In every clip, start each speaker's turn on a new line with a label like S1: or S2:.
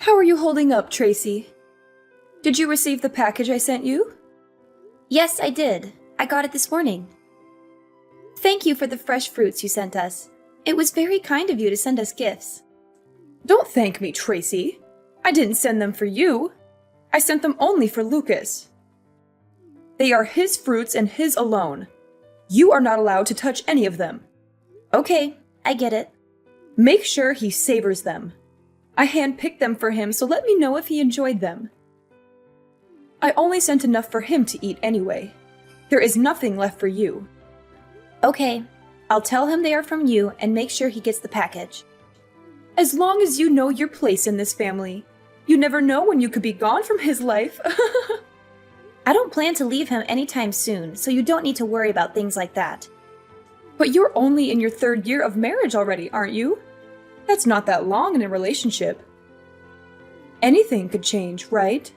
S1: How are you holding up, Tracy? Did you receive the package I sent you?
S2: Yes, I did. I got it this morning. Thank you for the fresh fruits you sent us. It was very kind of you to send us gifts.
S1: Don't thank me, Tracy. I didn't send them for you. I sent them only for Lucas. They are his fruits and his alone. You are not allowed to touch any of them.
S2: Okay, I get it.
S1: Make sure he savors them. I handpicked them for him, so let me know if he enjoyed them. I only sent enough for him to eat anyway. There is nothing left for you.
S2: Okay, I'll tell him they are from you and make sure he gets the package.
S1: As long as you know your place in this family. You never know when you could be gone from his life.
S2: I don't plan to leave him anytime soon, so you don't need to worry about things like that.
S1: But you're only in your 3rd year of marriage already, aren't you? That's not that long in a relationship. Anything could change, right?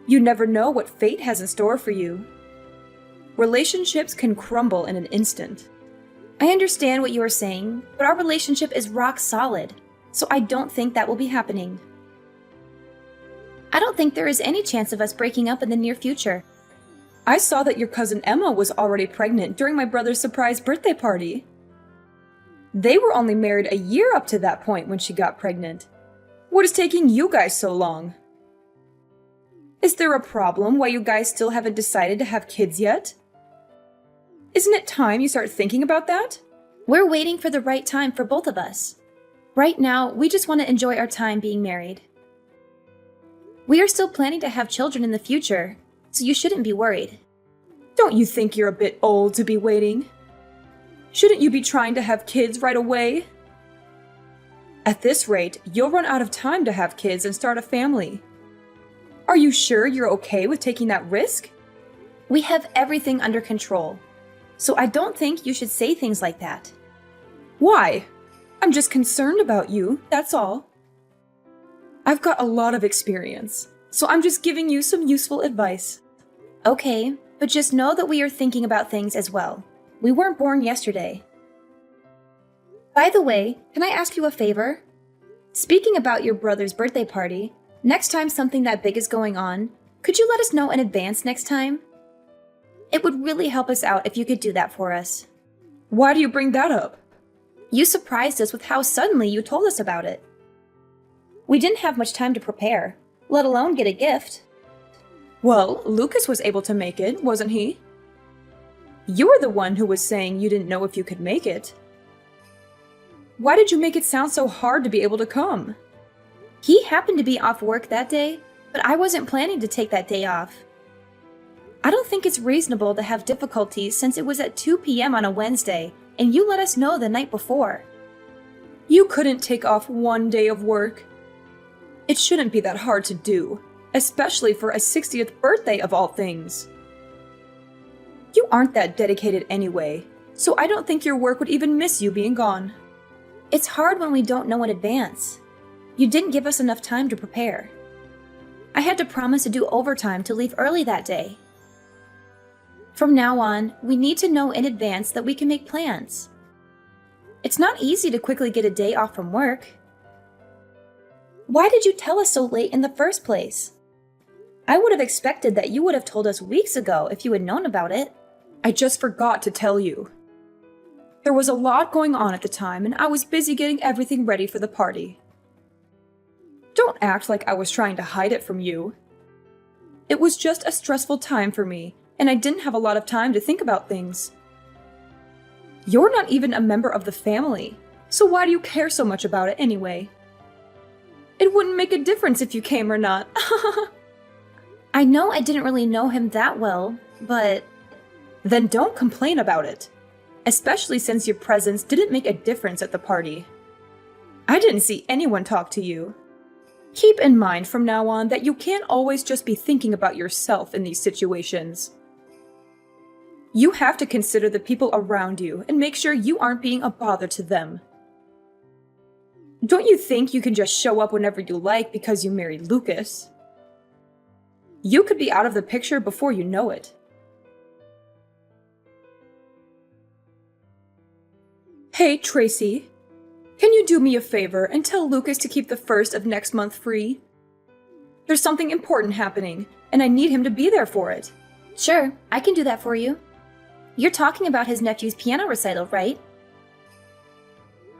S1: You never know what fate has in store for you. Relationships can crumble in an instant.
S2: I understand what you are saying, but our relationship is rock solid, so I don't think that will be happening. I don't think there is any chance of us breaking up in the near future.
S1: I saw that your cousin Emma was already pregnant during my brother's surprise birthday party. They were only married a year up to that point when she got pregnant. What is taking you guys so long? Is there a problem why you guys still haven't decided to have kids yet? Isn't it time you start thinking about that?
S2: We're waiting for the right time for both of us. Right now, we just want to enjoy our time being married. We are still planning to have children in the future, so you shouldn't be worried.
S1: Don't you think you're a bit old to be waiting? Shouldn't you be trying to have kids right away? At this rate, you'll run out of time to have kids and start a family. Are you sure you're okay with taking that risk?
S2: We have everything under control, so I don't think you should say things like that.
S1: Why? I'm just concerned about you, that's all. I've got a lot of experience, so I'm just giving you some useful advice.
S2: Okay, but just know that we are thinking about things as well. We weren't born yesterday. By the way, can I ask you a favor? Speaking about your brother's birthday party, next time something that big is going on, could you let us know in advance next time? It would really help us out if you could do that for us.
S1: Why do you bring that up?
S2: You surprised us with how suddenly you told us about it. We didn't have much time to prepare, let alone get a gift.
S1: Well, Lucas was able to make it, wasn't he? You were the one who was saying you didn't know if you could make it. Why did you make it sound so hard to be able to come?
S2: He happened to be off work that day, but I wasn't planning to take that day off. I don't think it's reasonable to have difficulties since it was at 2 p.m. on a Wednesday, and you let us know the night before.
S1: You couldn't take off one day of work. It shouldn't be that hard to do, especially for a 60th birthday of all things. You aren't that dedicated anyway, so I don't think your work would even miss you being gone.
S2: It's hard when we don't know in advance. You didn't give us enough time to prepare. I had to promise to do overtime to leave early that day. From now on, we need to know in advance that we can make plans. It's not easy to quickly get a day off from work. Why did you tell us so late in the first place? I would have expected that you would have told us weeks ago if you had known about it.
S1: I just forgot to tell you. There was a lot going on at the time, and I was busy getting everything ready for the party. Don't act like I was trying to hide it from you. It was just a stressful time for me, and I didn't have a lot of time to think about things. You're not even a member of the family, so why do you care so much about it anyway? It wouldn't make a difference if you came or not.
S2: I know I didn't really know him that well, but...
S1: Then don't complain about it, especially since your presence didn't make a difference at the party. I didn't see anyone talk to you. Keep in mind from now on that you can't always just be thinking about yourself in these situations. You have to consider the people around you and make sure you aren't being a bother to them. Don't you think you can just show up whenever you like because you married Lucas? You could be out of the picture before you know it. Hey, Tracy. Can you do me a favor and tell Lucas to keep the 1st of next month free? There's something important happening, and I need him to be there for it.
S2: Sure, I can do that for you. You're talking about his nephew's piano recital, right?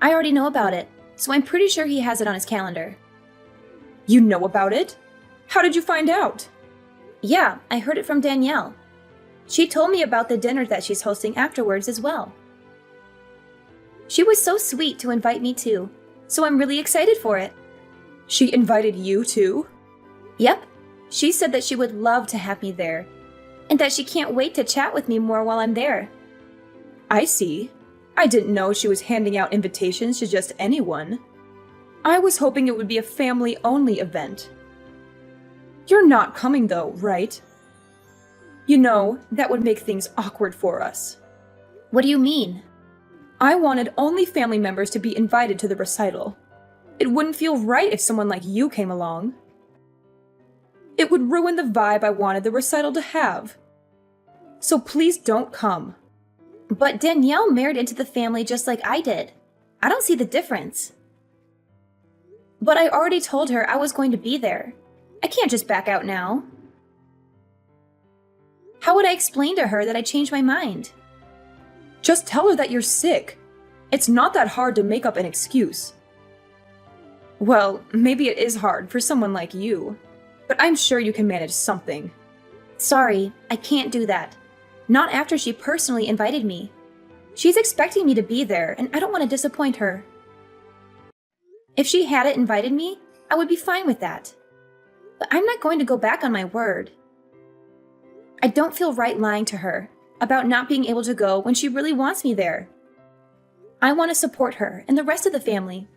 S2: I already know about it, so I'm pretty sure he has it on his calendar.
S1: You know about it? How did you find out?
S2: Yeah, I heard it from Danielle. She told me about the dinner that she's hosting afterwards as well. She was so sweet to invite me too, so I'm really excited for it.
S1: She invited you too?
S2: Yep, she said that she would love to have me there, and that she can't wait to chat with me more while I'm there.
S1: I see. I didn't know she was handing out invitations to just anyone. I was hoping it would be a family-only event. You're not coming though, right? You know, that would make things awkward for us.
S2: What do you mean?
S1: I wanted only family members to be invited to the recital. It wouldn't feel right if someone like you came along. It would ruin the vibe I wanted the recital to have. So please don't come.
S2: But Danielle married into the family just like I did. I don't see the difference. But I already told her I was going to be there. I can't just back out now. How would I explain to her that I changed my mind?
S1: Just tell her that you're sick. It's not that hard to make up an excuse. Well, maybe it is hard for someone like you, but I'm sure you can manage something.
S2: Sorry, I can't do that. Not after she personally invited me. She's expecting me to be there, and I don't want to disappoint her. If she hadn't invited me, I would be fine with that. But I'm not going to go back on my word. I don't feel right lying to her about not being able to go when she really wants me there. I want to support her and the rest of the family.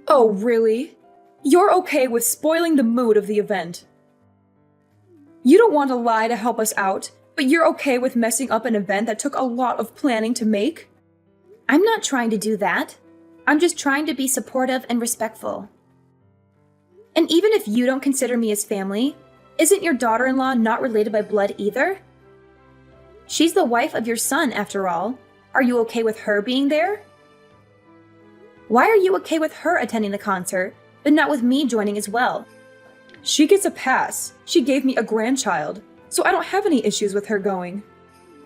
S1: Oh, really? You're okay with spoiling the mood of the event? You don't want to lie to help us out, but you're okay with messing up an event that took a lot of planning to make?
S2: I'm not trying to do that. I'm just trying to be supportive and respectful. And even if you don't consider me as family, isn't your daughter-in-law not related by blood either? She's the wife of your son, after all. Are you okay with her being there? Why are you okay with her attending the concert, but not with me joining as well?
S1: She gets a pass. She gave me a grandchild, so I don't have any issues with her going.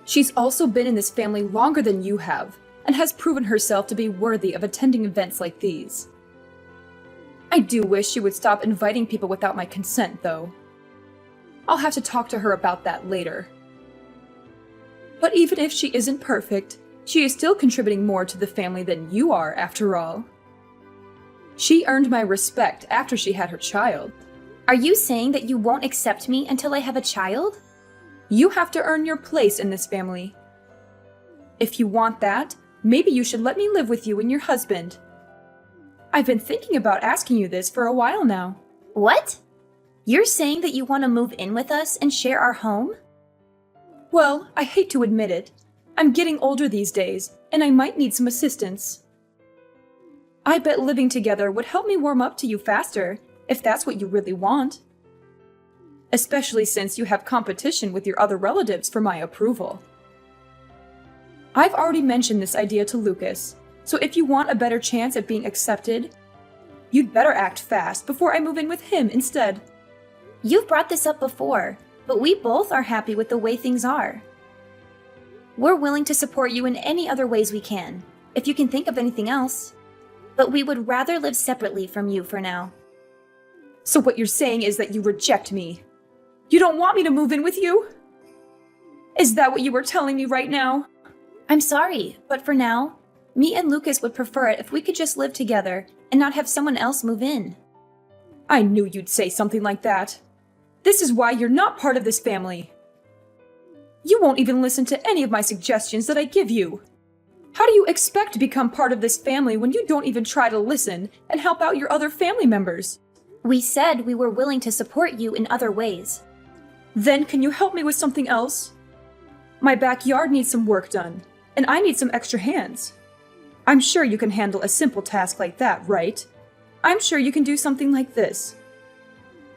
S1: She's also been in this family longer than you have, and has proven herself to be worthy of attending events like these. I do wish she would stop inviting people without my consent, though. I'll have to talk to her about that later. But even if she isn't perfect, she is still contributing more to the family than you are, after all. She earned my respect after she had her child.
S2: Are you saying that you won't accept me until I have a child?
S1: You have to earn your place in this family. If you want that, maybe you should let me live with you and your husband. I've been thinking about asking you this for a while now.
S2: What? You're saying that you want to move in with us and share our home?
S1: Well, I hate to admit it. I'm getting older these days, and I might need some assistance. I bet living together would help me warm up to you faster, if that's what you really want. Especially since you have competition with your other relatives for my approval. I've already mentioned this idea to Lucas, so if you want a better chance at being accepted, you'd better act fast before I move in with him instead.
S2: You've brought this up before, but we both are happy with the way things are. We're willing to support you in any other ways we can, if you can think of anything else. But we would rather live separately from you for now.
S1: So what you're saying is that you reject me. You don't want me to move in with you? Is that what you were telling me right now?
S2: I'm sorry, but for now, me and Lucas would prefer it if we could just live together and not have someone else move in.
S1: I knew you'd say something like that. This is why you're not part of this family. You won't even listen to any of my suggestions that I give you. How do you expect to become part of this family when you don't even try to listen and help out your other family members?
S2: We said we were willing to support you in other ways.
S1: Then can you help me with something else? My backyard needs some work done, and I need some extra hands. I'm sure you can handle a simple task like that, right? I'm sure you can do something like this.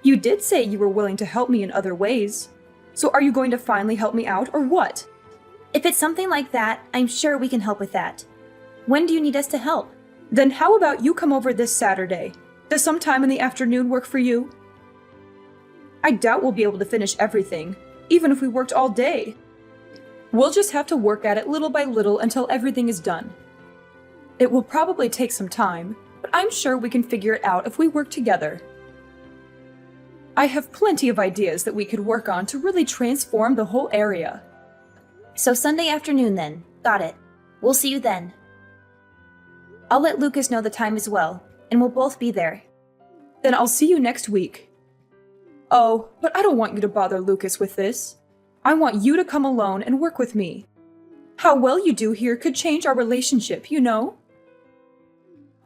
S1: You did say you were willing to help me in other ways. So are you going to finally help me out, or what?
S2: If it's something like that, I'm sure we can help with that. When do you need us to help?
S1: Then how about you come over this Saturday? Does some time in the afternoon work for you? I doubt we'll be able to finish everything, even if we worked all day. We'll just have to work at it little by little until everything is done. It will probably take some time, but I'm sure we can figure it out if we work together. I have plenty of ideas that we could work on to really transform the whole area.
S2: So Sunday afternoon then. Got it. We'll see you then. I'll let Lucas know the time as well, and we'll both be there.
S1: Then I'll see you next week. Oh, but I don't want you to bother Lucas with this. I want you to come alone and work with me. How well you do here could change our relationship, you know?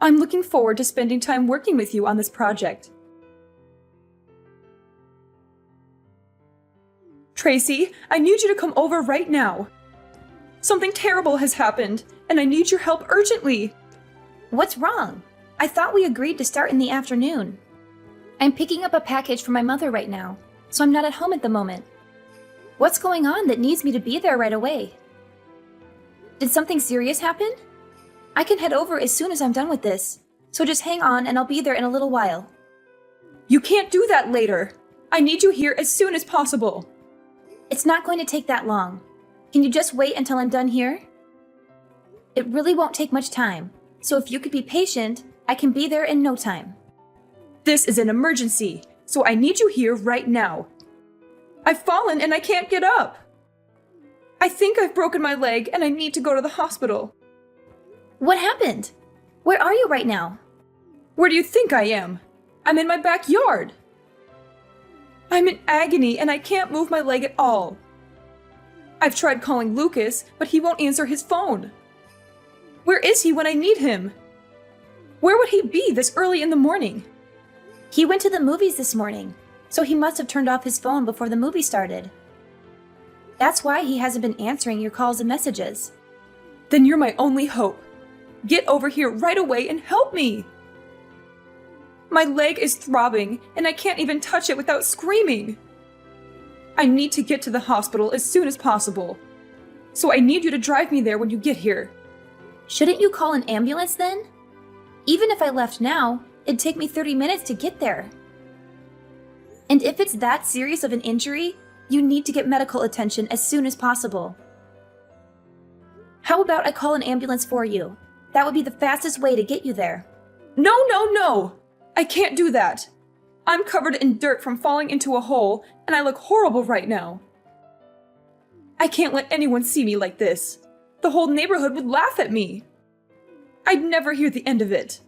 S1: I'm looking forward to spending time working with you on this project. Tracy, I need you to come over right now. Something terrible has happened, and I need your help urgently.
S2: What's wrong? I thought we agreed to start in the afternoon. I'm picking up a package for my mother right now, so I'm not at home at the moment. What's going on that needs me to be there right away? Did something serious happen? I can head over as soon as I'm done with this, so just hang on and I'll be there in a little while.
S1: You can't do that later. I need you here as soon as possible.
S2: It's not going to take that long. Can you just wait until I'm done here? It really won't take much time, so if you could be patient, I can be there in no time.
S1: This is an emergency, so I need you here right now. I've fallen and I can't get up. I think I've broken my leg and I need to go to the hospital.
S2: What happened? Where are you right now?
S1: Where do you think I am? I'm in my backyard. I'm in agony and I can't move my leg at all. I've tried calling Lucas, but he won't answer his phone. Where is he when I need him? Where would he be this early in the morning?
S2: He went to the movies this morning, so he must have turned off his phone before the movie started. That's why he hasn't been answering your calls and messages.
S1: Then you're my only hope. Get over here right away and help me! My leg is throbbing, and I can't even touch it without screaming. I need to get to the hospital as soon as possible. So I need you to drive me there when you get here.
S2: Shouldn't you call an ambulance then? Even if I left now, it'd take me 30 minutes to get there. And if it's that serious of an injury, you need to get medical attention as soon as possible. How about I call an ambulance for you? That would be the fastest way to get you there.
S1: No! I can't do that. I'm covered in dirt from falling into a hole, and I look horrible right now. I can't let anyone see me like this. The whole neighborhood would laugh at me. I'd never hear the end of it.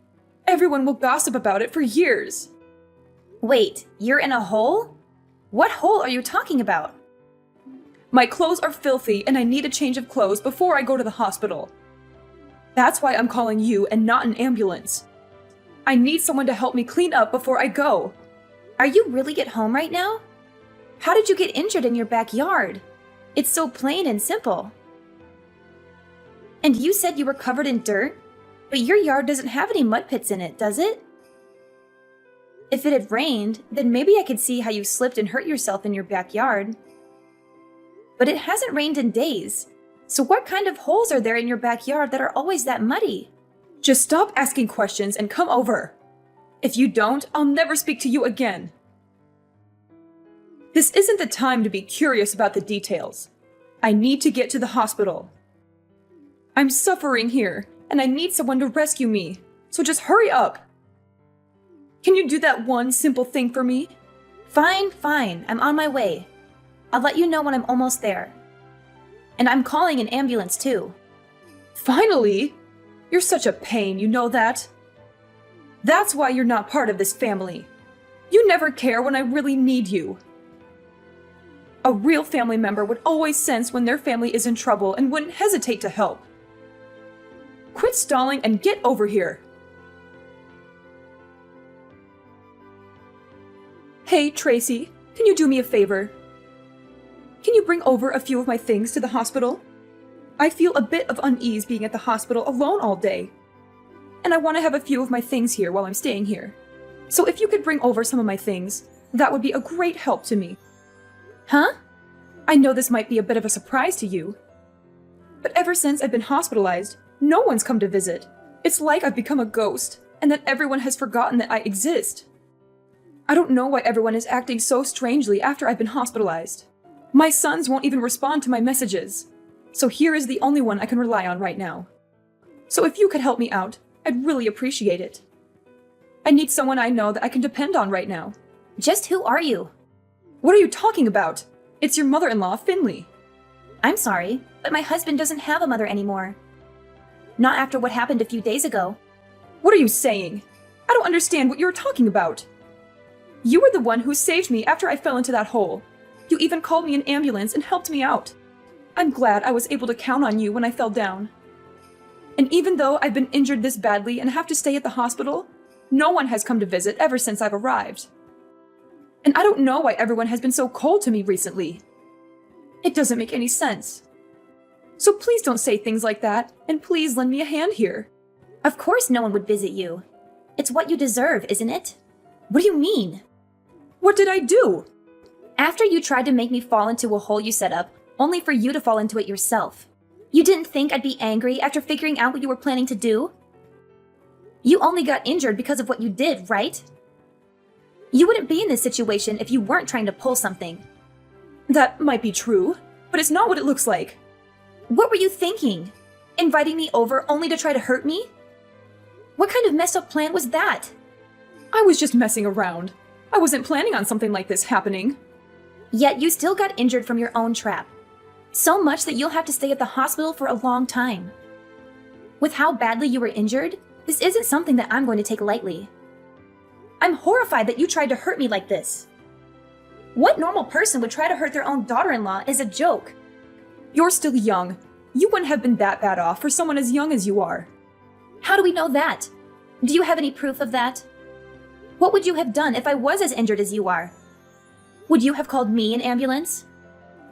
S1: Everyone will gossip about it for years.
S2: Wait, you're in a hole? What hole are you talking about?
S1: My clothes are filthy, and I need a change of clothes before I go to the hospital. That's why I'm calling you and not an ambulance. I need someone to help me clean up before I go.
S2: Are you really at home right now? How did you get injured in your backyard? It's so plain and simple. And you said you were covered in dirt? But your yard doesn't have any mud pits in it, does it? If it had rained, then maybe I could see how you slipped and hurt yourself in your backyard. But it hasn't rained in days. So what kind of holes are there in your backyard that are always that muddy?
S1: Just stop asking questions and come over. If you don't, I'll never speak to you again. This isn't the time to be curious about the details. I need to get to the hospital. I'm suffering here, and I need someone to rescue me, so just hurry up. Can you do that one simple thing for me?
S2: Fine, I'm on my way. I'll let you know when I'm almost there. And I'm calling an ambulance too.
S1: Finally? You're such a pain, you know that? That's why you're not part of this family. You never care when I really need you. A real family member would always sense when their family is in trouble and wouldn't hesitate to help. Quit stalling and get over here. Hey, Tracy, can you do me a favor? Can you bring over a few of my things to the hospital? I feel a bit of unease being at the hospital alone all day. And I want to have a few of my things here while I'm staying here. So if you could bring over some of my things, that would be a great help to me.
S2: Huh?
S1: I know this might be a bit of a surprise to you. But ever since I've been hospitalized, no one's come to visit. It's like I've become a ghost, and that everyone has forgotten that I exist. I don't know why everyone is acting so strangely after I've been hospitalized. My sons won't even respond to my messages. So here is the only one I can rely on right now. So if you could help me out, I'd really appreciate it. I need someone I know that I can depend on right now.
S2: Just who are you?
S1: What are you talking about? It's your mother-in-law, Finley.
S2: I'm sorry, but my husband doesn't have a mother anymore. Not after what happened a few days ago.
S1: What are you saying? I don't understand what you're talking about. You were the one who saved me after I fell into that hole. You even called me an ambulance and helped me out. I'm glad I was able to count on you when I fell down. And even though I've been injured this badly and have to stay at the hospital, no one has come to visit ever since I've arrived. And I don't know why everyone has been so cold to me recently. It doesn't make any sense. So please don't say things like that, and please lend me a hand here.
S2: Of course no one would visit you. It's what you deserve, isn't it? What do you mean?
S1: What did I do?
S2: After you tried to make me fall into a hole you set up, only for you to fall into it yourself. You didn't think I'd be angry after figuring out what you were planning to do? You only got injured because of what you did, right? You wouldn't be in this situation if you weren't trying to pull something.
S1: That might be true, but it's not what it looks like.
S2: What were you thinking? Inviting me over only to try to hurt me? What kind of messed up plan was that?
S1: I was just messing around. I wasn't planning on something like this happening.
S2: Yet you still got injured from your own trap. So much that you'll have to stay at the hospital for a long time. With how badly you were injured, this isn't something that I'm going to take lightly. I'm horrified that you tried to hurt me like this. What normal person would try to hurt their own daughter-in-law is a joke?
S1: You're still young. You wouldn't have been that bad off for someone as young as you are.
S2: How do we know that? Do you have any proof of that? What would you have done if I was as injured as you are? Would you have called me an ambulance?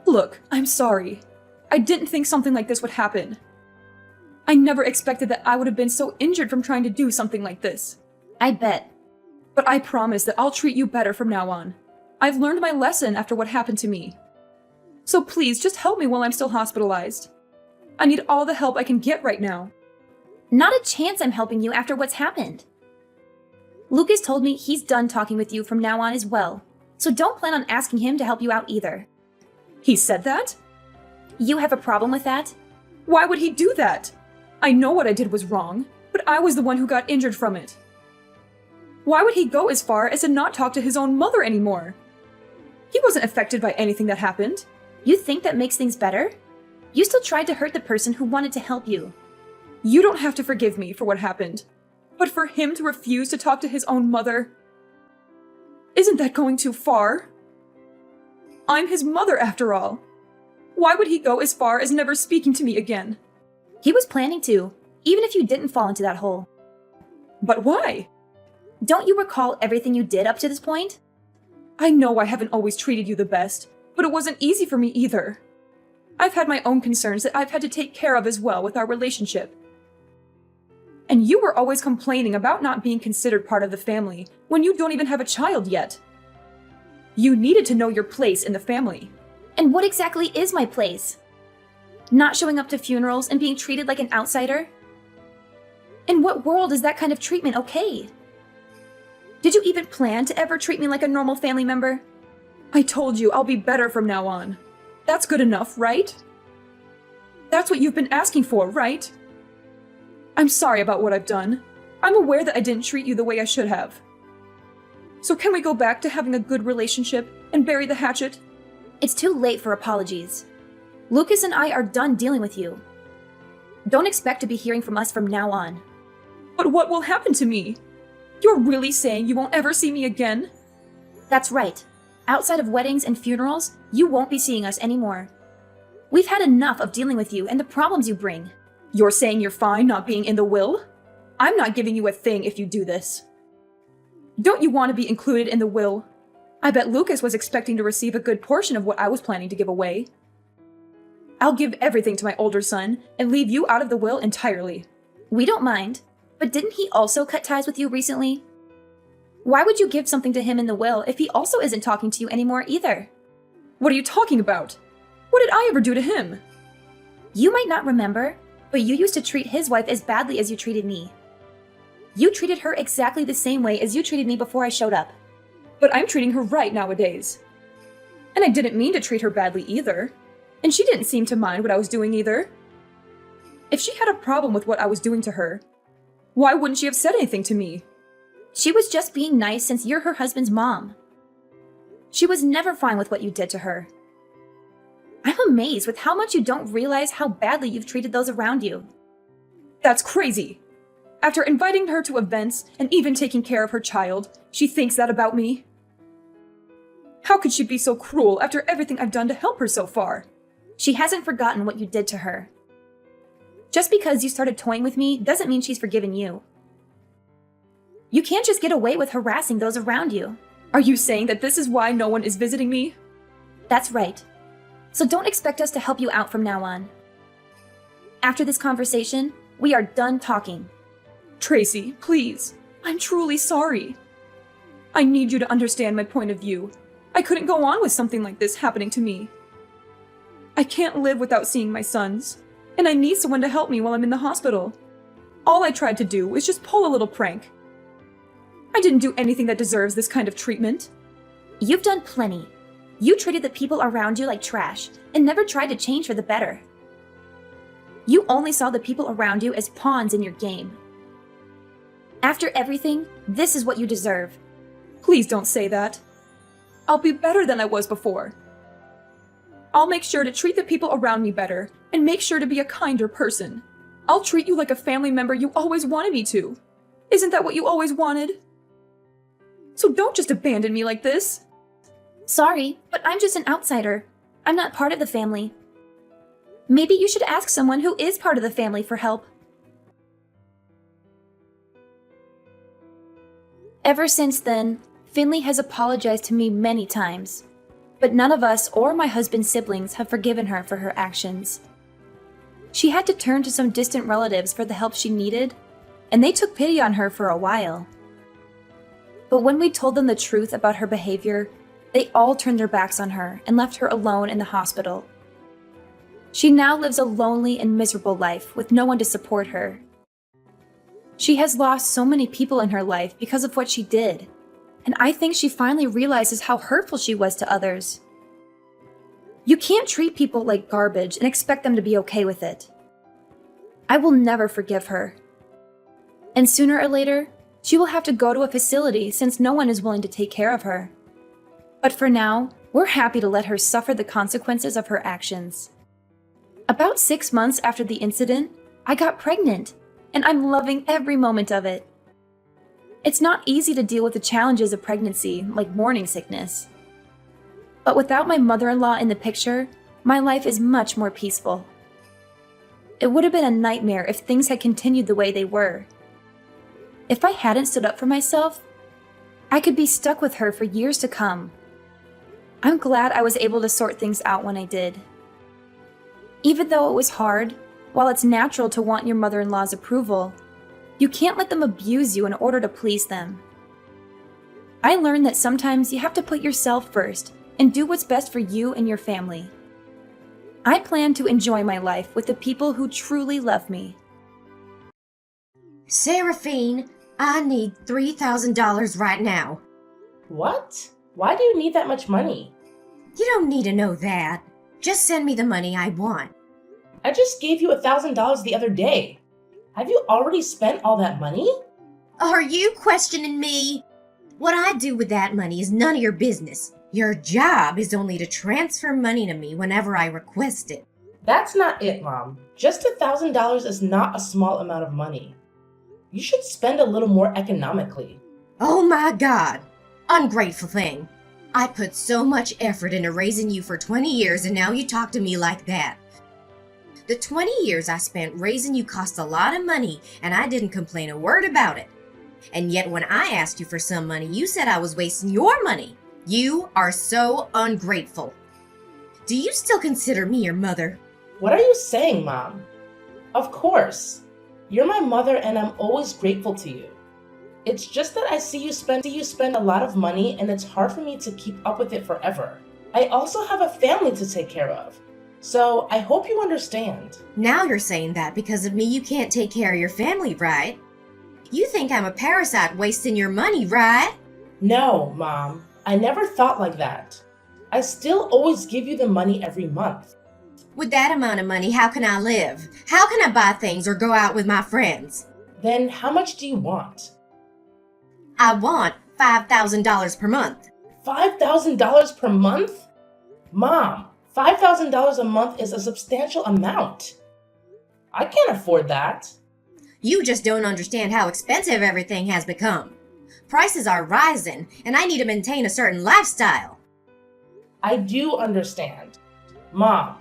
S1: Look, I'm sorry. I didn't think something like this would happen. I never expected that I would have been so injured from trying to do something like this.
S2: I bet.
S1: But I promise that I'll treat you better from now on. I've learned my lesson after what happened to me. So please, just help me while I'm still hospitalized. I need all the help I can get right now.
S2: Not a chance I'm helping you after what's happened. Lucas told me he's done talking with you from now on as well, so don't plan on asking him to help you out either.
S1: He said that?
S2: You have a problem with that?
S1: Why would he do that? I know what I did was wrong, but I was the one who got injured from it. Why would he go as far as to not talk to his own mother anymore? He wasn't affected by anything that happened.
S2: You think that makes things better? You still tried to hurt the person who wanted to help you.
S1: You don't have to forgive me for what happened. But for him to refuse to talk to his own mother... Isn't that going too far? I'm his mother, after all. Why would he go as far as never speaking to me again?
S2: He was planning to, even if you didn't fall into that hole.
S1: But why?
S2: Don't you recall everything you did up to this point?
S1: I know I haven't always treated you the best, but it wasn't easy for me either. I've had my own concerns that I've had to take care of as well with our relationship. And you were always complaining about not being considered part of the family when you don't even have a child yet. You needed to know your place in the family.
S2: And what exactly is my place? Not showing up to funerals and being treated like an outsider? In what world is that kind of treatment okay? Did you even plan to ever treat me like a normal family member?
S1: I told you I'll be better from now on. That's good enough, right? That's what you've been asking for, right? I'm sorry about what I've done. I'm aware that I didn't treat you the way I should have. So can we go back to having a good relationship and bury the hatchet?
S2: It's too late for apologies. Lucas and I are done dealing with you. Don't expect to be hearing from us from now on.
S1: But what will happen to me? You're really saying you won't ever see me again?
S2: That's right. Outside of weddings and funerals, you won't be seeing us anymore. We've had enough of dealing with you and the problems you bring.
S1: You're saying you're fine not being in the will? I'm not giving you a thing if you do this. Don't you want to be included in the will? I bet Lucas was expecting to receive a good portion of what I was planning to give away. I'll give everything to my older son and leave you out of the will entirely.
S2: We don't mind, but didn't he also cut ties with you recently? Why would you give something to him in the will if he also isn't talking to you anymore either?
S1: What are you talking about? What did I ever do to him?
S2: You might not remember, but you used to treat his wife as badly as you treated me. You treated her exactly the same way as you treated me before I showed up.
S1: But I'm treating her right nowadays. And I didn't mean to treat her badly either. And she didn't seem to mind what I was doing either. If she had a problem with what I was doing to her, why wouldn't she have said anything to me?
S2: She was just being nice since you're her husband's mom. She was never fine with what you did to her. I'm amazed with how much you don't realize how badly you've treated those around you.
S1: That's crazy. After inviting her to events and even taking care of her child, she thinks that about me. How could she be so cruel after everything I've done to help her so far?
S2: She hasn't forgotten what you did to her. Just because you started toying with me doesn't mean she's forgiven you. You can't just get away with harassing those around you.
S1: Are you saying that this is why no one is visiting me?
S2: That's right. So don't expect us to help you out from now on. After this conversation, we are done talking.
S1: Tracy, please. I'm truly sorry. I need you to understand my point of view. I couldn't go on with something like this happening to me. I can't live without seeing my sons, and I need someone to help me while I'm in the hospital. All I tried to do was just pull a little prank. I didn't do anything that deserves this kind of treatment.
S2: You've done plenty. You treated the people around you like trash and never tried to change for the better. You only saw the people around you as pawns in your game. After everything, this is what you deserve.
S1: Please don't say that. I'll be better than I was before. I'll make sure to treat the people around me better and make sure to be a kinder person. I'll treat you like a family member you always wanted me to. Isn't that what you always wanted? So don't just abandon me like this.
S2: Sorry, but I'm just an outsider. I'm not part of the family. Maybe you should ask someone who is part of the family for help. Ever since then, Finley has apologized to me many times, but none of us or my husband's siblings have forgiven her for her actions. She had to turn to some distant relatives for the help she needed, and they took pity on her for a while. But when we told them the truth about her behavior, they all turned their backs on her and left her alone in the hospital. She now lives a lonely and miserable life with no one to support her. She has lost so many people in her life because of what she did, and I think she finally realizes how hurtful she was to others. You can't treat people like garbage and expect them to be okay with it. I will never forgive her. And sooner or later, she will have to go to a facility since no one is willing to take care of her. But for now, we're happy to let her suffer the consequences of her actions. About 6 months after the incident, I got pregnant, and I'm loving every moment of it. It's not easy to deal with the challenges of pregnancy, like morning sickness. But without my mother-in-law in the picture, my life is much more peaceful. It would have been a nightmare if things had continued the way they were. If I hadn't stood up for myself, I could be stuck with her for years to come. I'm glad I was able to sort things out when I did. Even though it was hard, while it's natural to want your mother-in-law's approval, you can't let them abuse you in order to please them. I learned that sometimes you have to put yourself first and do what's best for you and your family. I plan to enjoy my life with the people who truly love me.
S3: Seraphine, I need $3,000 right now.
S4: What? Why do you need that much money?
S3: You don't need to know that. Just send me the money I want.
S4: I just gave you $1,000 the other day. Have you already spent all that money?
S3: Are you questioning me? What I do with that money is none of your business. Your job is only to transfer money to me whenever I request it.
S4: That's not it, Mom. Just $1,000 is not a small amount of money. You should spend a little more economically.
S3: Oh my God! Ungrateful thing. I put so much effort into raising you for 20 years and now you talk to me like that. The 20 years I spent raising you cost a lot of money and I didn't complain a word about it. And yet when I asked you for some money, you said I was wasting your money. You are so ungrateful. Do you still consider me your mother?
S4: What are you saying, Mom? Of course. You're my mother and I'm always grateful to you. It's just that I see you spend a lot of money and it's hard for me to keep up with it forever. I also have a family to take care of. So I hope you understand.
S3: Now you're saying that because of me you can't take care of your family, right? You think I'm a parasite wasting your money, right?
S4: No, Mom. I never thought like that. I still always give you the money every month.
S3: With that amount of money, how can I live? How can I buy things or go out with my friends?
S4: Then how much do you want?
S3: I want $5,000 per month.
S4: $5,000 per month? Mom, $5,000 a month is a substantial amount. I can't afford that.
S3: You just don't understand how expensive everything has become. Prices are rising, and I need to maintain a certain lifestyle.
S4: I do understand. Mom,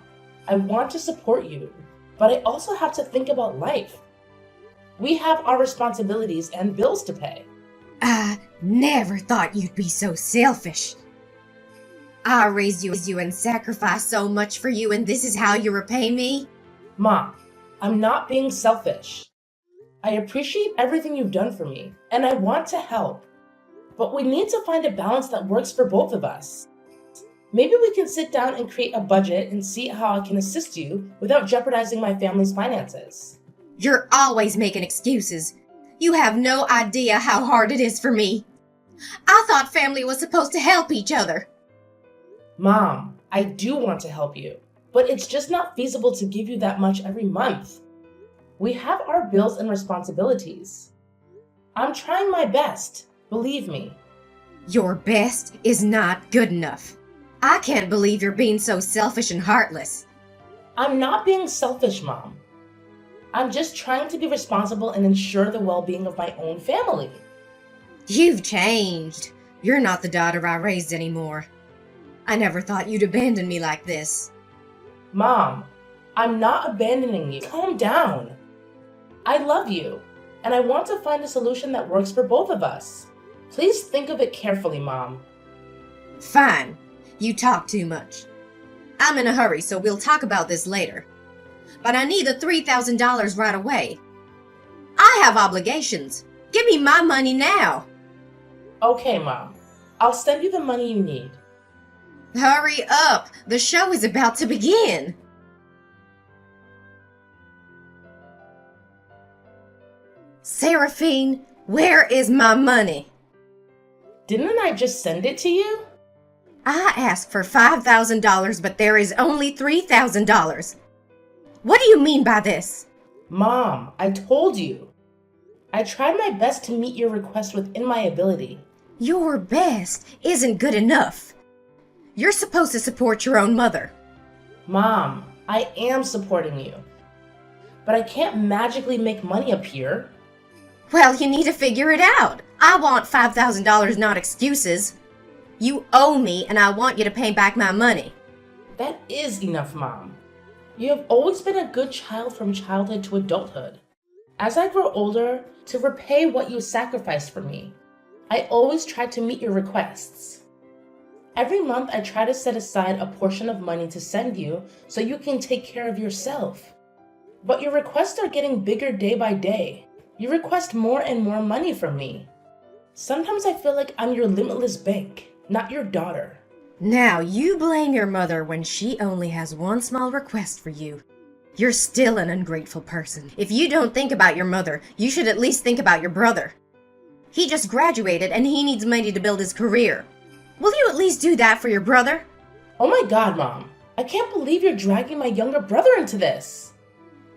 S4: I want to support you, but I also have to think about life. We have our responsibilities and bills to pay.
S3: I never thought you'd be so selfish. I raised you and sacrificed so much for you, and this is how you repay me?
S4: Mom, I'm not being selfish. I appreciate everything you've done for me, and I want to help. But we need to find a balance that works for both of us. Maybe we can sit down and create a budget and see how I can assist you without jeopardizing my family's finances.
S3: You're always making excuses. You have no idea how hard it is for me. I thought family was supposed to help each other.
S4: Mom, I do want to help you, but it's just not feasible to give you that much every month. We have our bills and responsibilities. I'm trying my best, believe me.
S3: Your best is not good enough. I can't believe you're being so selfish and heartless.
S4: I'm not being selfish, Mom. I'm just trying to be responsible and ensure the well-being of my own family.
S3: You've changed. You're not the daughter I raised anymore. I never thought you'd abandon me like this.
S4: Mom, I'm not abandoning you. Calm down. I love you, and I want to find a solution that works for both of us. Please think of it carefully, Mom.
S3: Fine. You talk too much. I'm in a hurry, so we'll talk about this later. But I need the $3,000 right away. I have obligations. Give me my money now.
S4: Okay, Mom. I'll send you the money you need.
S3: Hurry up. The show is about to begin. Seraphine, where is my money?
S4: Didn't I just send it to you?
S3: I asked for $5,000, but there is only $3,000. What do you mean by this?
S4: Mom, I told you. I tried my best to meet your request within my ability.
S3: Your best isn't good enough. You're supposed to support your own mother.
S4: Mom, I am supporting you. But I can't magically make money appear.
S3: Well, you need to figure it out. I want $5,000, not excuses. You owe me, and I want you to pay back my money.
S4: That is enough, Mom. You have always been a good child from childhood to adulthood. As I grow older, to repay what you sacrificed for me, I always try to meet your requests. Every month, I try to set aside a portion of money to send you so you can take care of yourself. But your requests are getting bigger day by day. You request more and more money from me. Sometimes I feel like I'm your limitless bank, not your daughter.
S3: Now, you blame your mother when she only has one small request for you. You're still an ungrateful person. If you don't think about your mother, you should at least think about your brother. He just graduated and he needs money to build his career. Will you at least do that for your brother?
S4: Oh my God, Mom. I can't believe you're dragging my younger brother into this.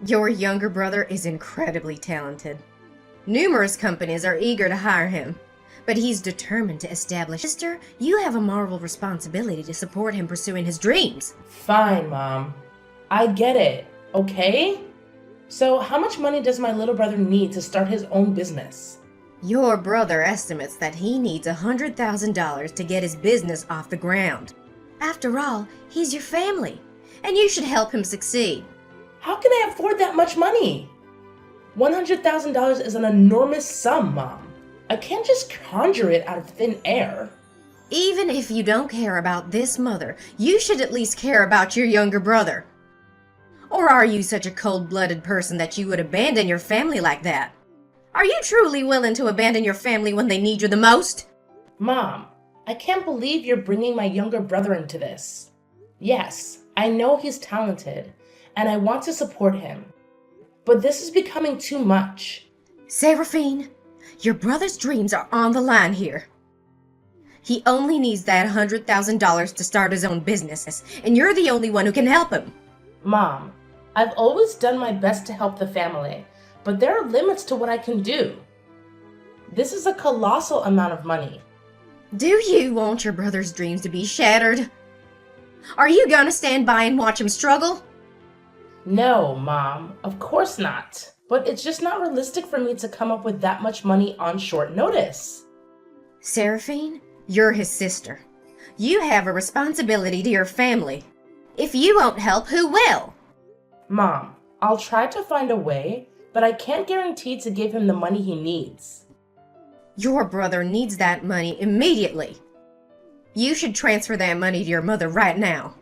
S3: Your younger brother is incredibly talented. Numerous companies are eager to hire him, but he's determined to establish. Sister, you have a moral responsibility to support him pursuing his dreams.
S4: Fine, Mom. I get it, okay? So how much money does my little brother need to start his own business?
S3: Your brother estimates that he needs $100,000 to get his business off the ground. After all, he's your family, and you should help him succeed.
S4: How can I afford that much money? $100,000 is an enormous sum, Mom. I can't just conjure it out of thin air.
S3: Even if you don't care about this mother, you should at least care about your younger brother. Or are you such a cold-blooded person that you would abandon your family like that? Are you truly willing to abandon your family when they need you the most?
S4: Mom, I can't believe you're bringing my younger brother into this. Yes, I know he's talented, and I want to support him. But this is becoming too much.
S3: Seraphine, Your brother's dreams are on the line here. He only needs that $100,000 to start his own business, and you're the only one who can help him.
S4: Mom, I've always done my best to help the family, but there are limits to what I can do. This is a colossal amount of money.
S3: Do you want your brother's dreams to be shattered? Are you gonna stand by and watch him struggle?
S4: No, Mom, of course not. But it's just not realistic for me to come up with that much money on short notice.
S3: Seraphine, you're his sister. You have a responsibility to your family. If you won't help, who will?
S4: Mom, I'll try to find a way, but I can't guarantee to give him the money he needs.
S3: Your brother needs that money immediately. You should transfer that money to your mother right now.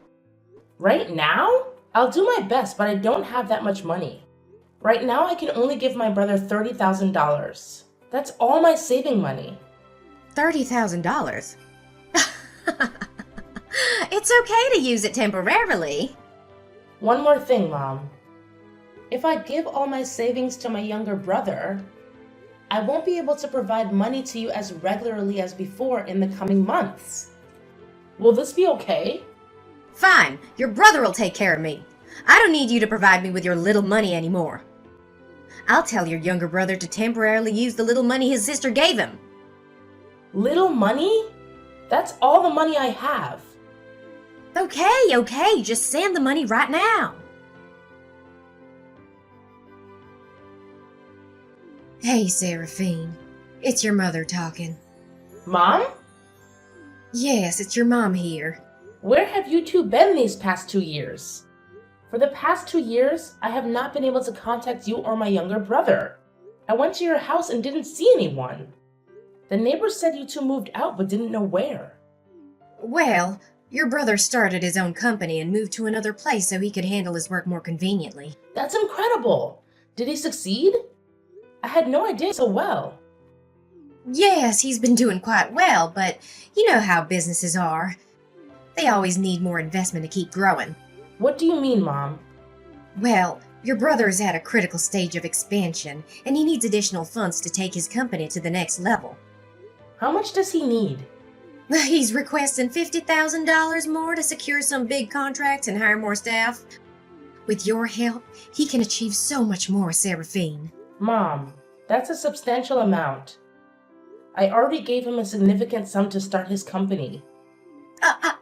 S4: Right now? I'll do my best, but I don't have that much money. Right now, I can only give my brother $30,000. That's all my saving money.
S3: $30,000? It's okay to use it temporarily.
S4: One more thing, Mom. If I give all my savings to my younger brother, I won't be able to provide money to you as regularly as before in the coming months. Will this be okay?
S3: Fine, your brother will take care of me. I don't need you to provide me with your little money anymore. I'll tell your younger brother to temporarily use the little money his sister gave him.
S4: Little money? That's all the money I have.
S3: Okay, just send the money right now. Hey, Seraphine. It's your mother talking.
S4: Mom?
S3: Yes, it's your mom here.
S4: Where have you two been these past 2 years? For the past 2 years, I have not been able to contact you or my younger brother. I went to your house and didn't see anyone. The neighbors said you two moved out but didn't know where.
S3: Well, your brother started his own company and moved to another place so he could handle his work more conveniently.
S4: That's incredible! Did he succeed? I had no idea so well.
S3: Yes, he's been doing quite well, but you know how businesses are. They always need more investment to keep growing.
S4: What do you mean, Mom?
S3: Well, your brother is at a critical stage of expansion, and he needs additional funds to take his company to the next level.
S4: How much does he need?
S3: He's requesting $50,000 more to secure some big contracts and hire more staff. With your help, he can achieve so much more, Seraphine.
S4: Mom, that's a substantial amount. I already gave him a significant sum to start his company.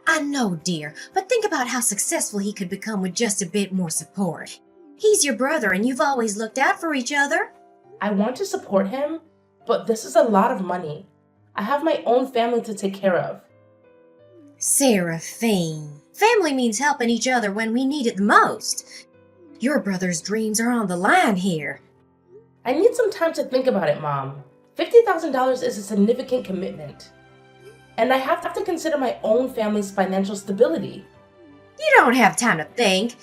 S3: I know, dear, but think about how successful he could become with just a bit more support. He's your brother, and you've always looked out for each other.
S4: I want to support him, but this is a lot of money. I have my own family to take care of.
S3: Seraphine, family means helping each other when we need it the most. Your brother's dreams are on the line here.
S4: I need some time to think about it, Mom. $50,000 is a significant commitment. And I have to consider my own family's financial stability.
S3: You don't have time to think.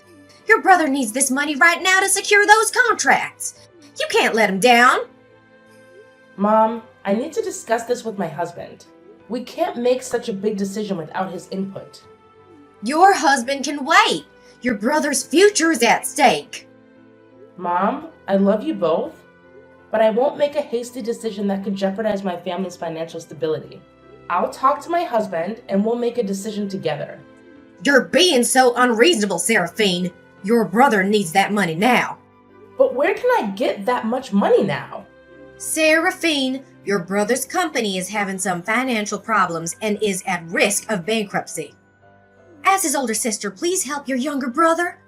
S3: Your brother needs this money right now to secure those contracts. You can't let him down.
S4: Mom, I need to discuss this with my husband. We can't make such a big decision without his input.
S3: Your husband can wait. Your brother's future is at stake.
S4: Mom, I love you both, but I won't make a hasty decision that could jeopardize my family's financial stability. I'll talk to my husband and we'll make a decision together.
S3: You're being so unreasonable, Seraphine. Your brother needs that money now.
S4: But where can I get that much money now?
S3: Seraphine, your brother's company is having some financial problems and is at risk of bankruptcy. As his older sister, please help your younger brother.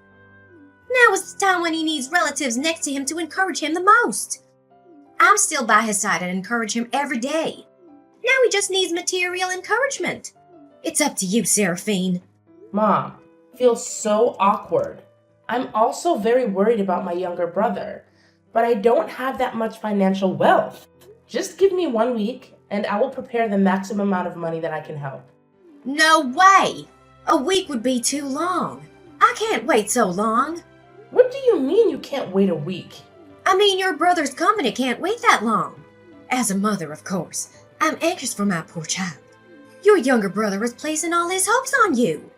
S3: Now is the time when he needs relatives next to him to encourage him the most. I'm still by his side and encourage him every day. Now he just needs material encouragement. It's up to you, Seraphine.
S4: Mom, I feel so awkward. I'm also very worried about my younger brother, but I don't have that much financial wealth. Just give me 1 week and I will prepare the maximum amount of money that I can help.
S3: No way! A week would be too long. I can't wait so long.
S4: What do you mean you can't wait a week?
S3: I mean, your brother's company can't wait that long. As a mother, of course, I'm anxious for my poor child. Your younger brother is placing all his hopes on you.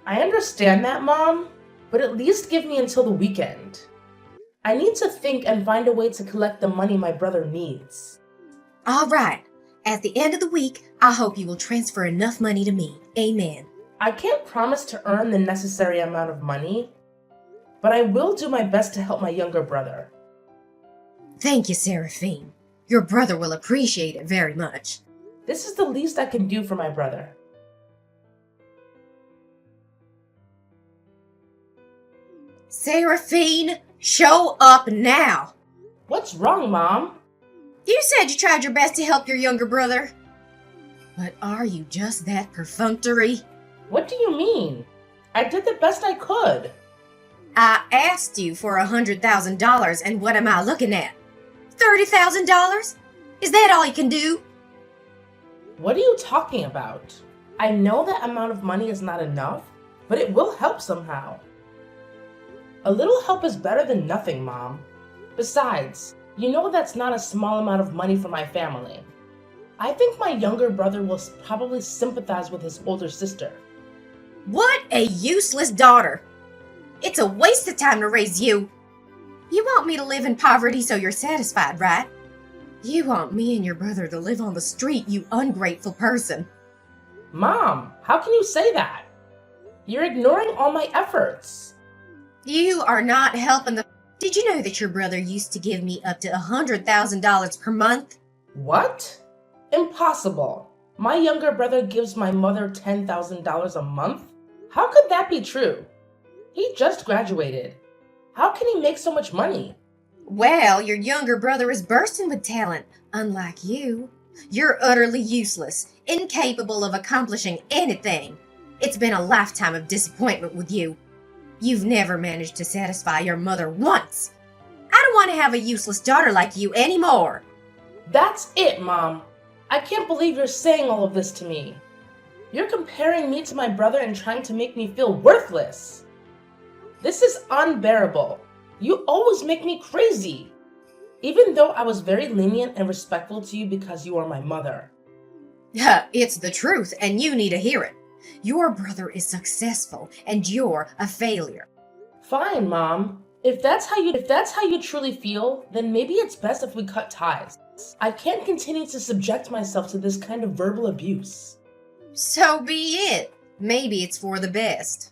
S4: I understand that, Mom, but at least give me until the weekend. I need to think and find a way to collect the money my brother needs.
S3: All right. At the end of the week, I hope you will transfer enough money to me. Amen.
S4: I can't promise to earn the necessary amount of money, but I will do my best to help my younger brother.
S3: Thank you, Seraphine. Your brother will appreciate it very much.
S4: This is the least I can do for my brother.
S3: Seraphine, show up now.
S4: What's wrong, Mom?
S3: You said you tried your best to help your younger brother. But are you just that perfunctory?
S4: What do you mean? I did the best I could.
S3: I asked you for $100,000, and what am I looking at? $30,000? Is that all you can do?
S4: What are you talking about? I know that amount of money is not enough, but it will help somehow. A little help is better than nothing, Mom. Besides, you know that's not a small amount of money for my family. I think my younger brother will probably sympathize with his older sister.
S3: What a useless daughter. It's a waste of time to raise you. You want me to live in poverty so you're satisfied, right? You want me and your brother to live on the street, you ungrateful person.
S4: Mom, how can you say that? You're ignoring all my efforts.
S3: You are not helping the... Did you know that your brother used to give me up to $100,000 per month?
S4: What? Impossible. My younger brother gives my mother $10,000 a month? How could that be true? He just graduated. How can he make so much money?
S3: Well, your younger brother is bursting with talent, unlike you. You're utterly useless, incapable of accomplishing anything. It's been a lifetime of disappointment with you. You've never managed to satisfy your mother once. I don't want to have a useless daughter like you anymore.
S4: That's it, Mom. I can't believe you're saying all of this to me. You're comparing me to my brother and trying to make me feel worthless. This is unbearable. You always make me crazy. Even though I was very lenient and respectful to you because you are my mother.
S3: It's the truth, and you need to hear it. Your brother is successful, and you're a failure.
S4: Fine, Mom. If that's how you truly feel, then maybe it's best if we cut ties. I can't continue to subject myself to this kind of verbal abuse.
S3: So be it. Maybe it's for the best.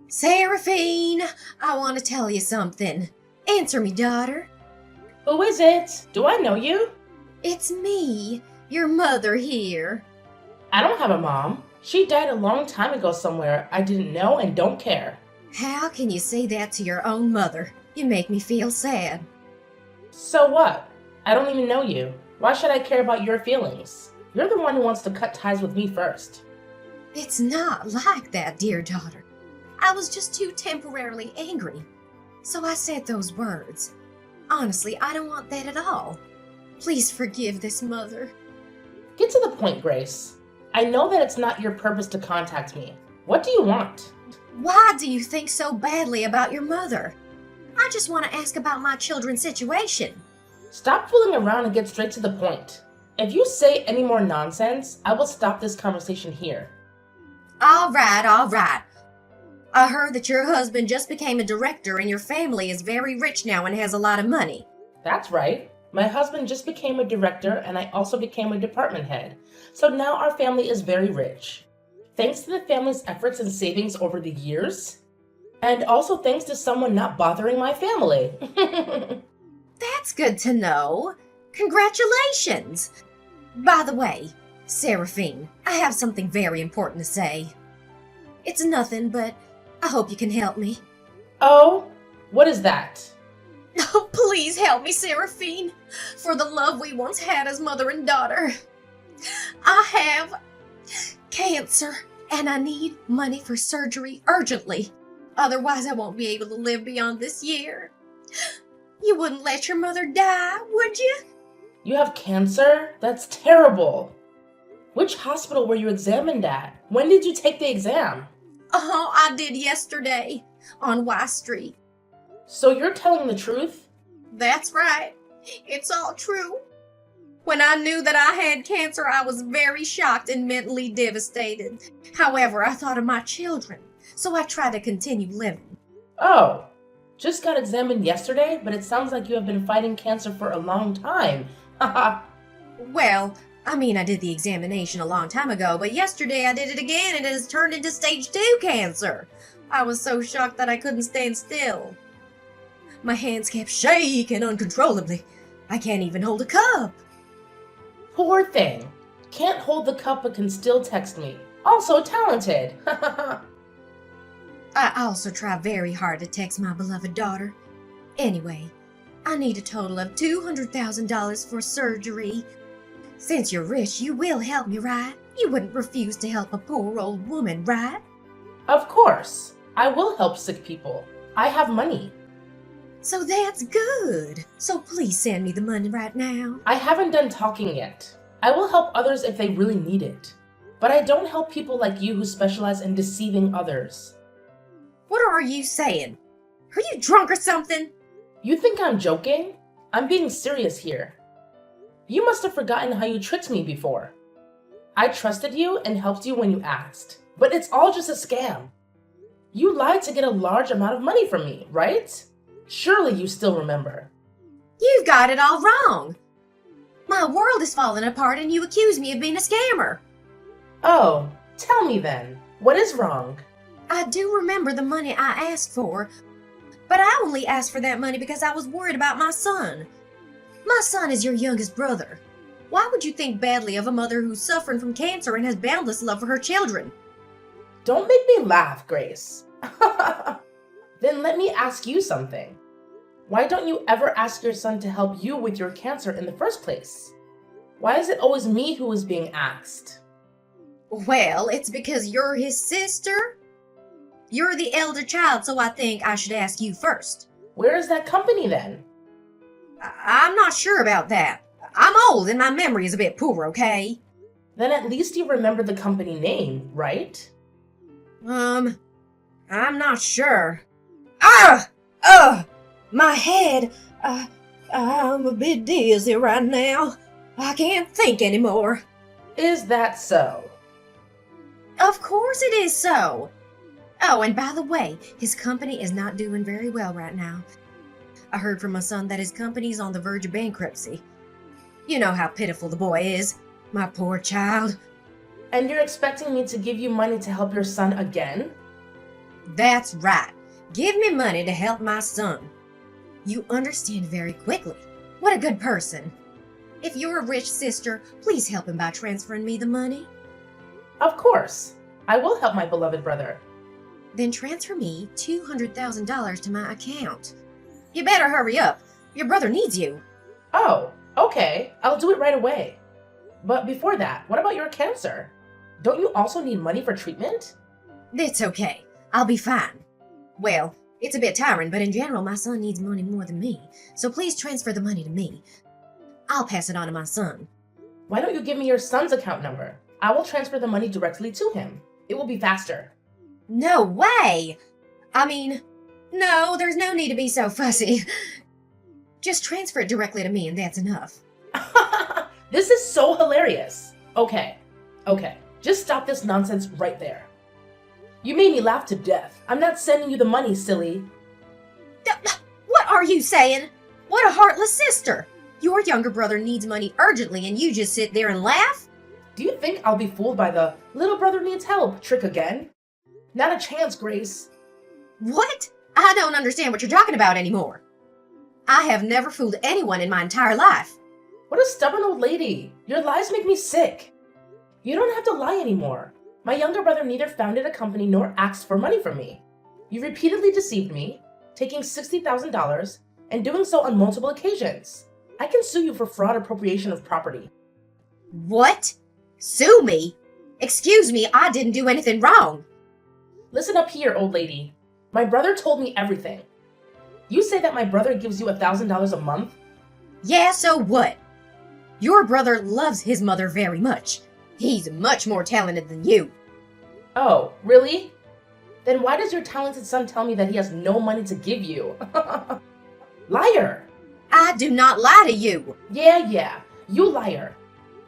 S3: Seraphine, I want to tell you something. Answer me, daughter.
S4: Who is it? Do I know you?
S3: It's me, your mother here.
S4: I don't have a mom. She died a long time ago somewhere I didn't know and don't care.
S3: How can you say that to your own mother? You make me feel sad.
S4: So what? I don't even know you. Why should I care about your feelings? You're the one who wants to cut ties with me first.
S3: It's not like that, dear daughter. I was just too temporarily angry. So I said those words. Honestly, I don't want that at all. Please forgive this mother.
S4: Get to the point, Grace. I know that it's not your purpose to contact me. What do you want?
S3: Why do you think so badly about your mother? I just want to ask about my children's situation.
S4: Stop fooling around and get straight to the point. If you say any more nonsense, I will stop this conversation here.
S3: All right. I heard that your husband just became a director and your family is very rich now and has a lot of money.
S4: That's right. My husband just became a director and I also became a department head. So now our family is very rich. Thanks to the family's efforts and savings over the years. And also thanks to someone not bothering my family.
S3: That's good to know. Congratulations. By the way, Seraphine, I have something very important to say. It's nothing, but I hope you can help me.
S4: Oh, what is that?
S3: Oh, please help me, Seraphine, for the love we once had as mother and daughter. I have cancer, and I need money for surgery urgently. Otherwise, I won't be able to live beyond this year. You wouldn't let your mother die, would you?
S4: You have cancer? That's terrible. Which hospital were you examined at? When did you take the exam?
S3: Oh, I did yesterday on Y Street.
S4: So you're telling the truth?
S3: That's right. It's all true. When I knew that I had cancer, I was very shocked and mentally devastated. However, I thought of my children, so I tried to continue living.
S4: Oh, Just got examined yesterday, but it sounds like you have been fighting cancer for a long time. Haha.
S3: Well, I mean, I did the examination a long time ago, but yesterday I did it again and it has turned into stage 2 cancer. I was so shocked that I couldn't stand still. My hands kept shaking uncontrollably. I can't even hold a cup.
S4: Poor thing. Can't hold the cup but can still text me. Also talented.
S3: I also try very hard to text my beloved daughter. Anyway, I need a total of $200,000 for surgery. Since you're rich, you will help me, right? You wouldn't refuse to help a poor old woman, right?
S4: Of course. I will help sick people. I have money.
S3: So that's good. So please send me the money right now.
S4: I haven't done talking yet. I will help others if they really need it. But I don't help people like you who specialize in deceiving others.
S3: What are you saying? Are you drunk or something?
S4: You think I'm joking? I'm being serious here. You must have forgotten how you tricked me before. I trusted you and helped you when you asked. But it's all just a scam. You lied to get a large amount of money from me, right? Surely you still remember.
S3: You've got it all wrong. My world is falling apart and you accuse me of being a scammer.
S4: Oh, tell me then. What is wrong?
S3: I do remember the money I asked for, but I only asked for that money because I was worried about my son. My son is your youngest brother. Why would you think badly of a mother who's suffering from cancer and has boundless love for her children?
S4: Don't make me laugh, Grace. Then let me ask you something. Why don't you ever ask your son to help you with your cancer in the first place? Why is it always me who is being asked?
S3: Well, it's because you're his sister. You're the elder child, so I think I should ask you first.
S4: Where is that company then?
S3: I'm not sure about that. I'm old and my memory is a bit poor, okay?
S4: Then at least you remember the company name, right?
S3: I'm not sure. My head. I'm a bit dizzy right now. I can't think anymore.
S4: Is that so?
S3: Of course it is so. Oh, and by the way, his company is not doing very well right now. I heard from my son that his company's on the verge of bankruptcy. You know how pitiful the boy is. My poor child.
S4: And you're expecting me to give you money to help your son again?
S3: That's right. Give me money to help my son. You understand very quickly. What a good person. If you're a rich sister, please help him by transferring me the money.
S4: Of course. I will help my beloved brother.
S3: Then transfer me $200,000 to my account. You better hurry up. Your brother needs you.
S4: Oh, okay. I'll do it right away. But before that, what about your cancer? Don't you also need money for treatment?
S3: It's okay. I'll be fine. Well, it's a bit tiring, but in general, my son needs money more than me. So please transfer the money to me. I'll pass it on to my son.
S4: Why don't you give me your son's account number? I will transfer the money directly to him. It will be faster.
S3: No way! No, there's no need to be so fussy. Just transfer it directly to me and that's enough.
S4: This is so hilarious. Okay. Just stop this nonsense right there. You made me laugh to death. I'm not sending you the money, silly.
S3: What are you saying? What a heartless sister! Your younger brother needs money urgently and you just sit there and laugh?
S4: Do you think I'll be fooled by the little brother needs help trick again? Not a chance, Grace.
S3: What? I don't understand what you're talking about anymore. I have never fooled anyone in my entire life.
S4: What a stubborn old lady. Your lies make me sick. You don't have to lie anymore. My younger brother neither founded a company nor asked for money from me. You repeatedly deceived me, taking $60,000 and doing so on multiple occasions. I can sue you for fraud appropriation of property.
S3: What? Sue me? Excuse me, I didn't do anything wrong.
S4: Listen up here, old lady. My brother told me everything. You say that my brother gives you $1,000 a month?
S3: Yeah, so what? Your brother loves his mother very much. He's much more talented than you.
S4: Oh, really? Then why does your talented son tell me that he has no money to give you? Liar!
S3: I do not lie to you.
S4: Yeah, you liar.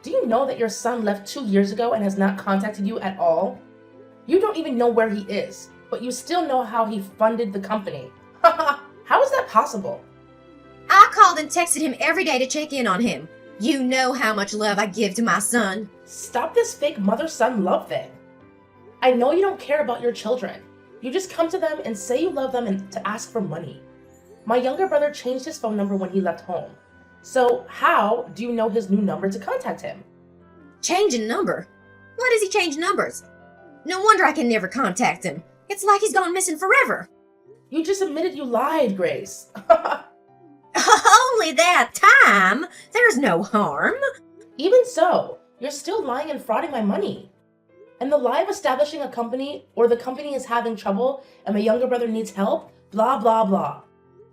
S4: Do you know that your son left 2 years ago and has not contacted you at all? You don't even know where he is, but you still know how he funded the company. possible?
S3: I called and texted him every day to check in on him. You know how much love I give to my son.
S4: Stop this fake mother-son love thing. I know you don't care about your children. You just come to them and say you love them and to ask for money. My younger brother changed his phone number when he left home. So how do you know his new number to contact him?
S3: Changing number? Why does he change numbers? No wonder I can never contact him. It's like he's gone missing forever.
S4: You just admitted you lied, Grace.
S3: Only that time. There's no harm.
S4: Even so, you're still lying and frauding my money. And the lie of establishing a company or the company is having trouble and my younger brother needs help, blah, blah, blah.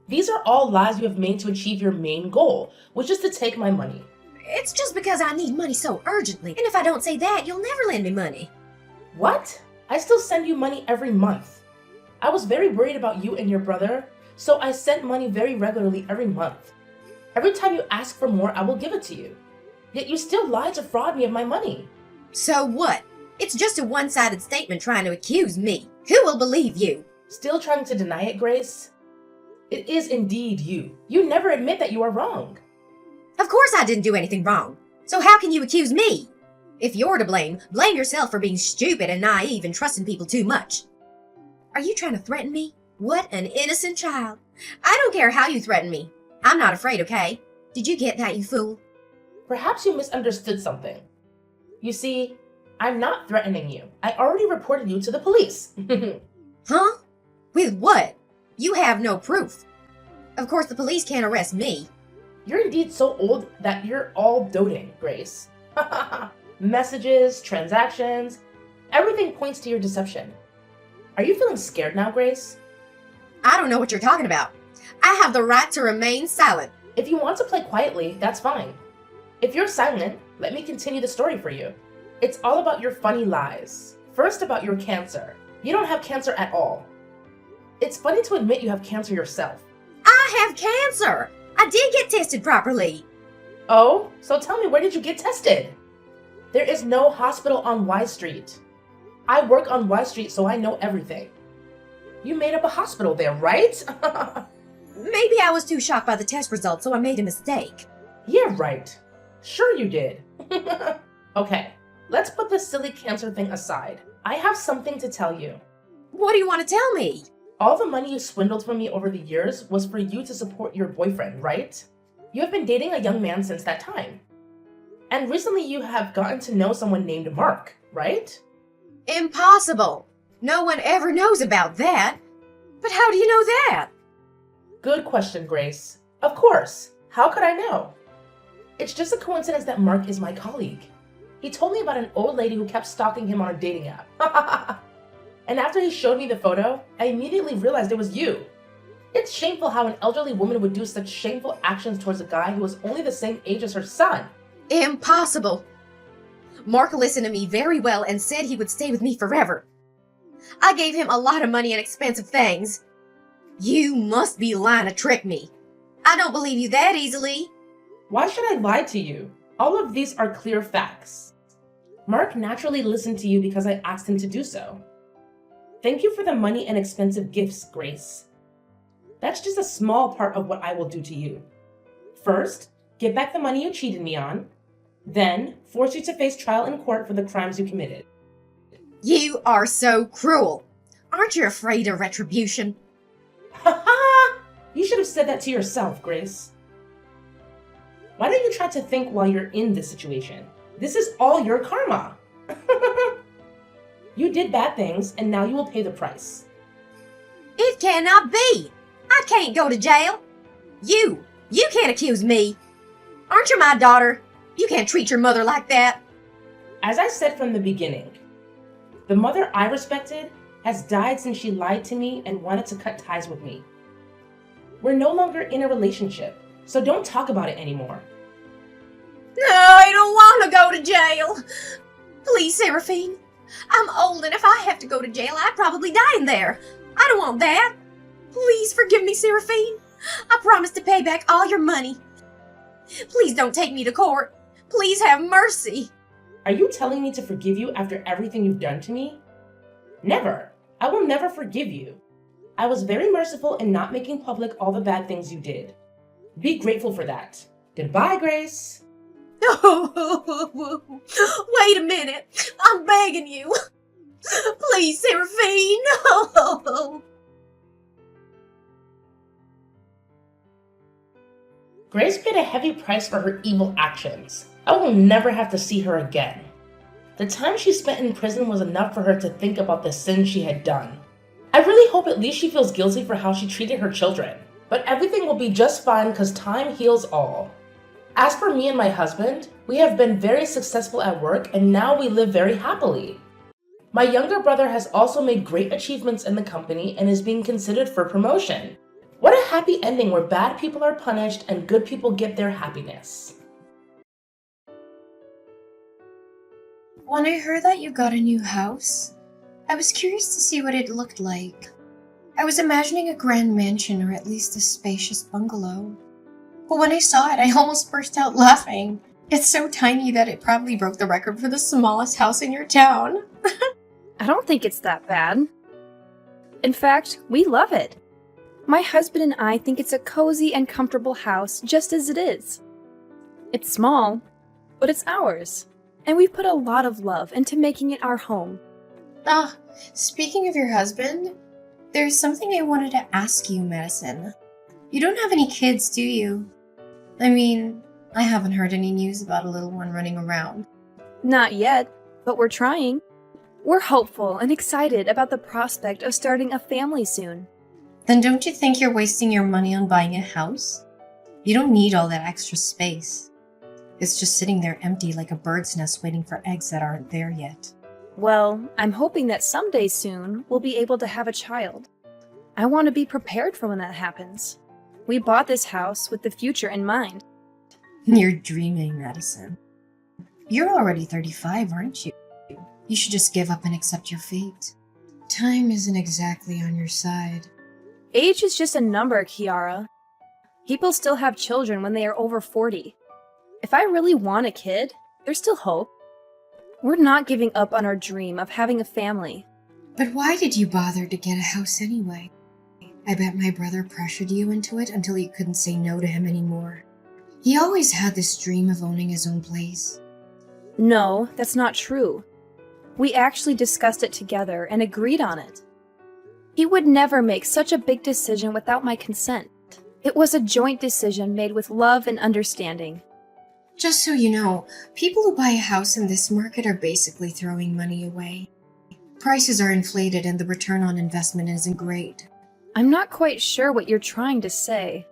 S4: These are all lies you have made to achieve your main goal, which is to take my money.
S3: It's just because I need money so urgently. And if I don't say that, you'll never lend me money.
S4: What? I still send you money every month. I was very worried about you and your brother, so I sent money very regularly every month. Every time you ask for more, I will give it to you. Yet you still lie to fraud me of my money.
S3: So what? It's just a one-sided statement trying to accuse me. Who will believe you?
S4: Still trying to deny it, Grace? It is indeed you. You never admit that you are wrong.
S3: Of course I didn't do anything wrong. So how can you accuse me? If you're to blame, blame yourself for being stupid and naive and trusting people too much. Are you trying to threaten me? What an innocent child. I don't care how you threaten me. I'm not afraid, okay? Did you get that, you fool?
S4: Perhaps you misunderstood something. You see, I'm not threatening you. I already reported you to the police.
S3: Huh? With what? You have no proof. Of course, the police can't arrest me.
S4: You're indeed so old that you're all doting, Grace. Messages, transactions, everything points to your deception. Are you feeling scared now, Grace?
S3: I don't know what you're talking about. I have the right to remain silent.
S4: If you want to play quietly, that's fine. If you're silent, let me continue the story for you. It's all about your funny lies. First, about your cancer. You don't have cancer at all. It's funny to admit you have cancer yourself.
S3: I have cancer. I did get tested properly.
S4: Oh, so tell me, where did you get tested? There is no hospital on Y Street. I work on Y Street, so I know everything. You made up a hospital there, right?
S3: Maybe I was too shocked by the test results, so I made a mistake.
S4: Yeah, right. Sure you did. Okay, let's put this silly cancer thing aside. I have something to tell you.
S3: What do you want to tell me?
S4: All the money you swindled from me over the years was for you to support your boyfriend, right? You have been dating a young man since that time. And recently you have gotten to know someone named Mark, right?
S3: Impossible. No one ever knows about that. But how do you know that?
S4: Good question, Grace. Of course. How could I know? It's just a coincidence that Mark is my colleague. He told me about an old lady who kept stalking him on a dating app. And after he showed me the photo, I immediately realized it was you. It's shameful how an elderly woman would do such shameful actions towards a guy who was only the same age as her son.
S3: Impossible. Mark listened to me very well and said he would stay with me forever. I gave him a lot of money and expensive things. You must be lying to trick me. I don't believe you that easily.
S4: Why should I lie to you? All of these are clear facts. Mark naturally listened to you because I asked him to do so. Thank you for the money and expensive gifts, Grace. That's just a small part of what I will do to you. First, get back the money you cheated me on. Then, force you to face trial in court for the crimes you committed.
S3: You are so cruel. Aren't you afraid of retribution?
S4: Ha ha! You should have said that to yourself, Grace. Why don't you try to think while you're in this situation? This is all your karma. You did bad things, and now you will pay the price.
S3: It cannot be. I can't go to jail. You can't accuse me. Aren't you my daughter? You can't treat your mother like that.
S4: As I said from the beginning, the mother I respected has died since she lied to me and wanted to cut ties with me. We're no longer in a relationship, so don't talk about it anymore.
S3: No, I don't want to go to jail. Please, Seraphine. I'm old, and if I have to go to jail, I'd probably die in there. I don't want that. Please forgive me, Seraphine. I promise to pay back all your money. Please don't take me to court. Please have mercy.
S4: Are you telling me to forgive you after everything you've done to me? Never. I will never forgive you. I was very merciful in not making public all the bad things you did. Be grateful for that. Goodbye, Grace.
S3: Wait a minute. I'm begging you. Please, Seraphine. No.
S4: Grace paid a heavy price for her evil actions. I will never have to see her again. The time she spent in prison was enough for her to think about the sins she had done. I really hope at least she feels guilty for how she treated her children. But everything will be just fine because time heals all. As for me and my husband, we have been very successful at work and now we live very happily. My younger brother has also made great achievements in the company and is being considered for promotion. What a happy ending where bad people are punished and good people get their happiness.
S5: When I heard that you got a new house, I was curious to see what it looked like. I was imagining a grand mansion or at least a spacious bungalow. But when I saw it, I almost burst out laughing. It's so tiny that it probably broke the record for the smallest house in your town.
S2: I don't think it's that bad. In fact, we love it. My husband and I think it's a cozy and comfortable house just as it is. It's small, but it's ours, and we've put a lot of love into making it our home.
S5: Speaking of your husband, there's something I wanted to ask you, Madison. You don't have any kids, do you? I mean, I haven't heard any news about a little one running around.
S2: Not yet, but we're trying. We're hopeful and excited about the prospect of starting a family soon.
S5: Then don't you think you're wasting your money on buying a house? You don't need all that extra space. It's just sitting there empty like a bird's nest waiting for eggs that aren't there yet.
S2: Well, I'm hoping that someday soon we'll be able to have a child. I want to be prepared for when that happens. We bought this house with the future in mind.
S5: You're dreaming, Madison. You're already 35, aren't you? You should just give up and accept your fate. Time isn't exactly on your side.
S2: Age is just a number, Kiara. People still have children when they are over 40. If I really want a kid, there's still hope. We're not giving up on our dream of having a family.
S5: But why did you bother to get a house anyway? I bet my brother pressured you into it until you couldn't say no to him anymore. He always had this dream of owning his own place.
S2: No, that's not true. We actually discussed it together and agreed on it. He would never make such a big decision without my consent. It was a joint decision made with love and understanding.
S5: Just so you know, people who buy a house in this market are basically throwing money away. Prices are inflated and the return on investment isn't great.
S2: I'm not quite sure what you're trying to say.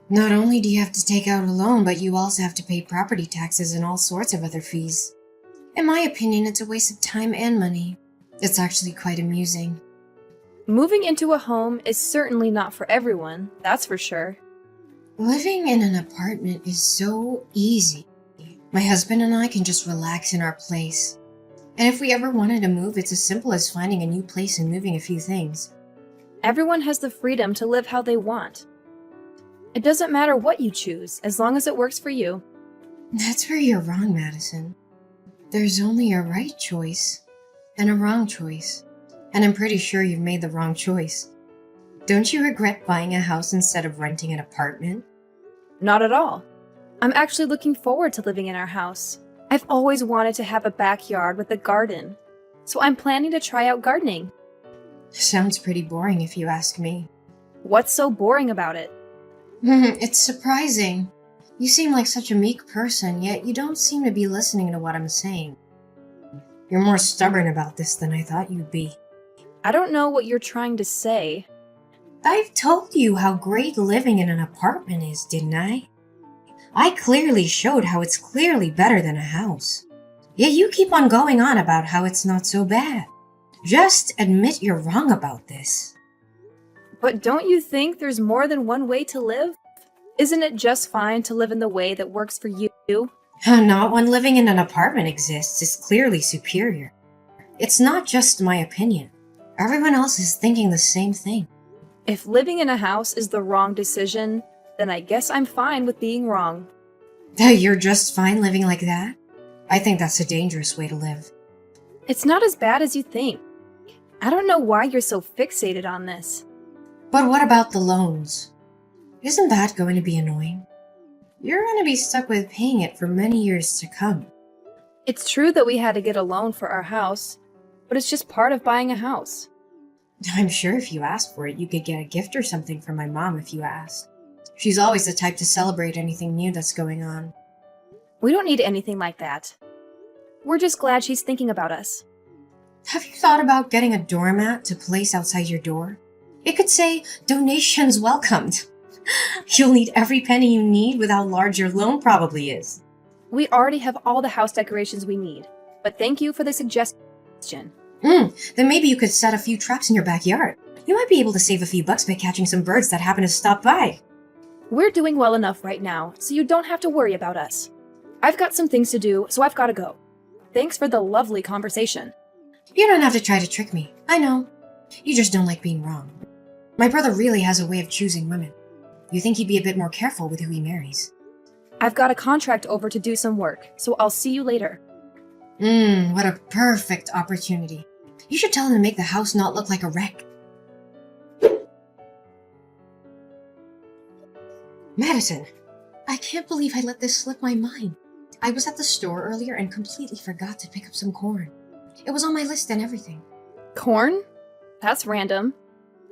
S5: Not only do you have to take out a loan, but you also have to pay property taxes and all sorts of other fees. In my opinion, it's a waste of time and money. It's actually quite amusing.
S2: Moving into a home is certainly not for everyone, that's for sure.
S5: Living in an apartment is so easy. My husband and I can just relax in our place. And if we ever wanted to move, it's as simple as finding a new place and moving a few things.
S2: Everyone has the freedom to live how they want. It doesn't matter what you choose, as long as it works for you.
S5: That's where you're wrong, Madison. There's only a right choice and a wrong choice. And I'm pretty sure you've made the wrong choice. Don't you regret buying a house instead of renting an apartment?
S2: Not at all. I'm actually looking forward to living in our house. I've always wanted to have a backyard with a garden, so I'm planning to try out gardening.
S5: Sounds pretty boring if you ask me.
S2: What's so boring about it?
S5: It's surprising. You seem like such a meek person, yet you don't seem to be listening to what I'm saying. You're more stubborn about this than I thought you'd be.
S2: I don't know what you're trying to say.
S5: I've told you how great living in an apartment is, didn't I? I clearly showed how it's clearly better than a house. Yet you keep on going on about how it's not so bad. Just admit you're wrong about this.
S2: But don't you think there's more than one way to live? Isn't it just fine to live in the way that works for you?
S5: Not when living in an apartment exists is clearly superior. It's not just my opinion. Everyone else is thinking the same thing.
S2: If living in a house is the wrong decision, then I guess I'm fine with being wrong.
S5: You're just fine living like that? I think that's a dangerous way to live.
S2: It's not as bad as you think. I don't know why you're so fixated on this.
S5: But what about the loans? Isn't that going to be annoying? You're going to be stuck with paying it for many years to come.
S2: It's true that we had to get a loan for our house, but it's just part of buying a house.
S5: I'm sure if you asked for it, you could get a gift or something from my mom if you asked. She's always the type to celebrate anything new that's going on.
S2: We don't need anything like that. We're just glad she's thinking about us.
S5: Have you thought about getting a doormat to place outside your door? It could say, "Donations welcomed." You'll need every penny you need with how large your loan probably is.
S2: We already have all the house decorations we need, but thank you for the suggestion.
S5: Then maybe you could set a few traps in your backyard. You might be able to save a few bucks by catching some birds that happen to stop by.
S2: We're doing well enough right now, so you don't have to worry about us. I've got some things to do, so I've got to go. Thanks for the lovely conversation.
S5: You don't have to try to trick me. I know. You just don't like being wrong. My brother really has a way of choosing women. You think he'd be a bit more careful with who he marries.
S2: I've got a contract over to do some work, so I'll see you later.
S5: What a perfect opportunity. You should tell him to make the house not look like a wreck. Madison, I can't believe I let this slip my mind. I was at the store earlier and completely forgot to pick up some corn. It was on my list and everything.
S2: Corn? That's random.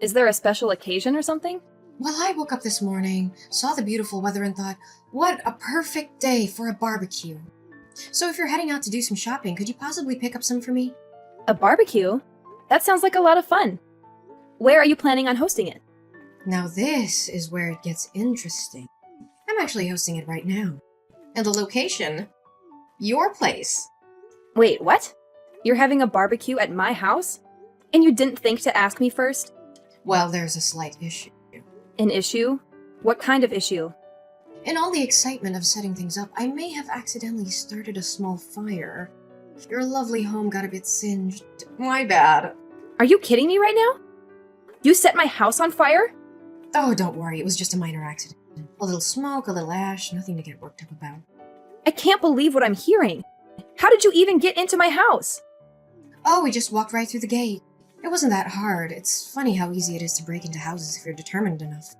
S2: Is there a special occasion or something?
S5: Well, I woke up this morning, saw the beautiful weather and thought, what a perfect day for a barbecue. So if you're heading out to do some shopping, could you possibly pick up some for me?
S2: A barbecue? That sounds like a lot of fun. Where are you planning on hosting it?
S5: Now this is where it gets interesting. I'm actually hosting it right now. And the location? Your place.
S2: Wait, what? You're having a barbecue at my house? And you didn't think to ask me first?
S5: Well, there's a slight issue.
S2: An issue? What kind of issue?
S5: In all the excitement of setting things up, I may have accidentally started a small fire. Your lovely home got a bit singed. My bad.
S2: Are you kidding me right now? You set my house on fire?
S5: Oh, don't worry, it was just a minor accident. A little smoke, a little ash, nothing to get worked up about.
S2: I can't believe what I'm hearing. How did you even get into my house?
S5: Oh, we just walked right through the gate. It wasn't that hard. It's funny how easy it is to break into houses if you're determined enough.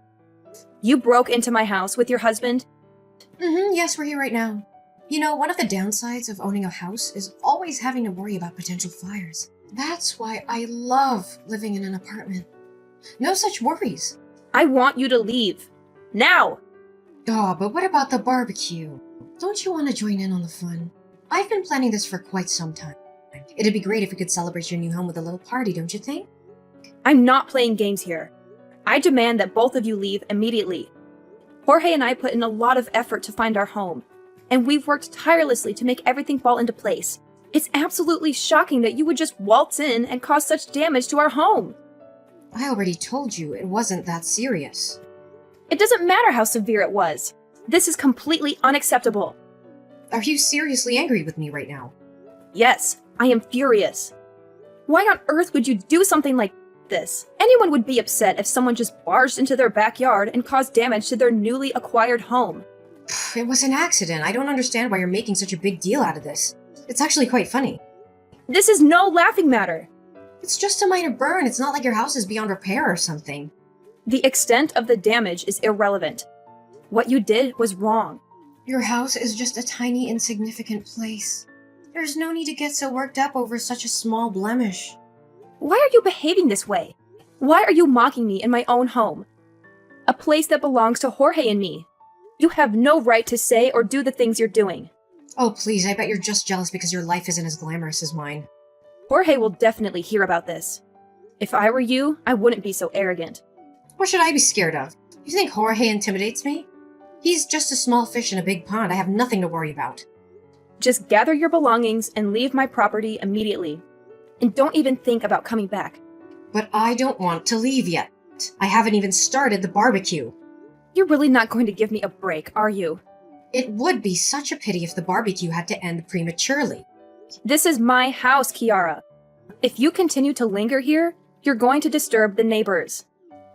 S2: You broke into my house with your husband?
S5: Yes, we're here right now. You know, one of the downsides of owning a house is always having to worry about potential fires. That's why I love living in an apartment. No such worries.
S2: I want you to leave. Now!
S5: Oh, but what about the barbecue? Don't you want to join in on the fun? I've been planning this for quite some time. It'd be great if we could celebrate your new home with a little party, don't you think?
S2: I'm not playing games here. I demand that both of you leave immediately. Jorge and I put in a lot of effort to find our home, and we've worked tirelessly to make everything fall into place. It's absolutely shocking that you would just waltz in and cause such damage to our home.
S5: I already told you it wasn't that serious.
S2: It doesn't matter how severe it was. This is completely unacceptable.
S5: Are you seriously angry with me right now?
S2: Yes, I am furious. Why on earth would you do something like this? Anyone would be upset if someone just barged into their backyard and caused damage to their newly acquired home.
S5: It was an accident. I don't understand why you're making such a big deal out of this. It's actually quite funny.
S2: This is no laughing matter.
S5: It's just a minor burn. It's not like your house is beyond repair or something.
S2: The extent of the damage is irrelevant. What you did was wrong.
S5: Your house is just a tiny, insignificant place. There's no need to get so worked up over such a small blemish.
S2: Why are you behaving this way? Why are you mocking me in my own home? A place that belongs to Jorge and me. You have no right to say or do the things you're doing.
S5: Oh, please, I bet you're just jealous because your life isn't as glamorous as mine.
S2: Jorge will definitely hear about this. If I were you, I wouldn't be so arrogant.
S5: What should I be scared of? You think Jorge intimidates me? He's just a small fish in a big pond. I have nothing to worry about.
S2: Just gather your belongings and leave my property immediately. And don't even think about coming back.
S5: But I don't want to leave yet. I haven't even started the barbecue.
S2: You're really not going to give me a break, are you?
S5: It would be such a pity if the barbecue had to end prematurely.
S2: This is my house, Kiara. If you continue to linger here, you're going to disturb the neighbors.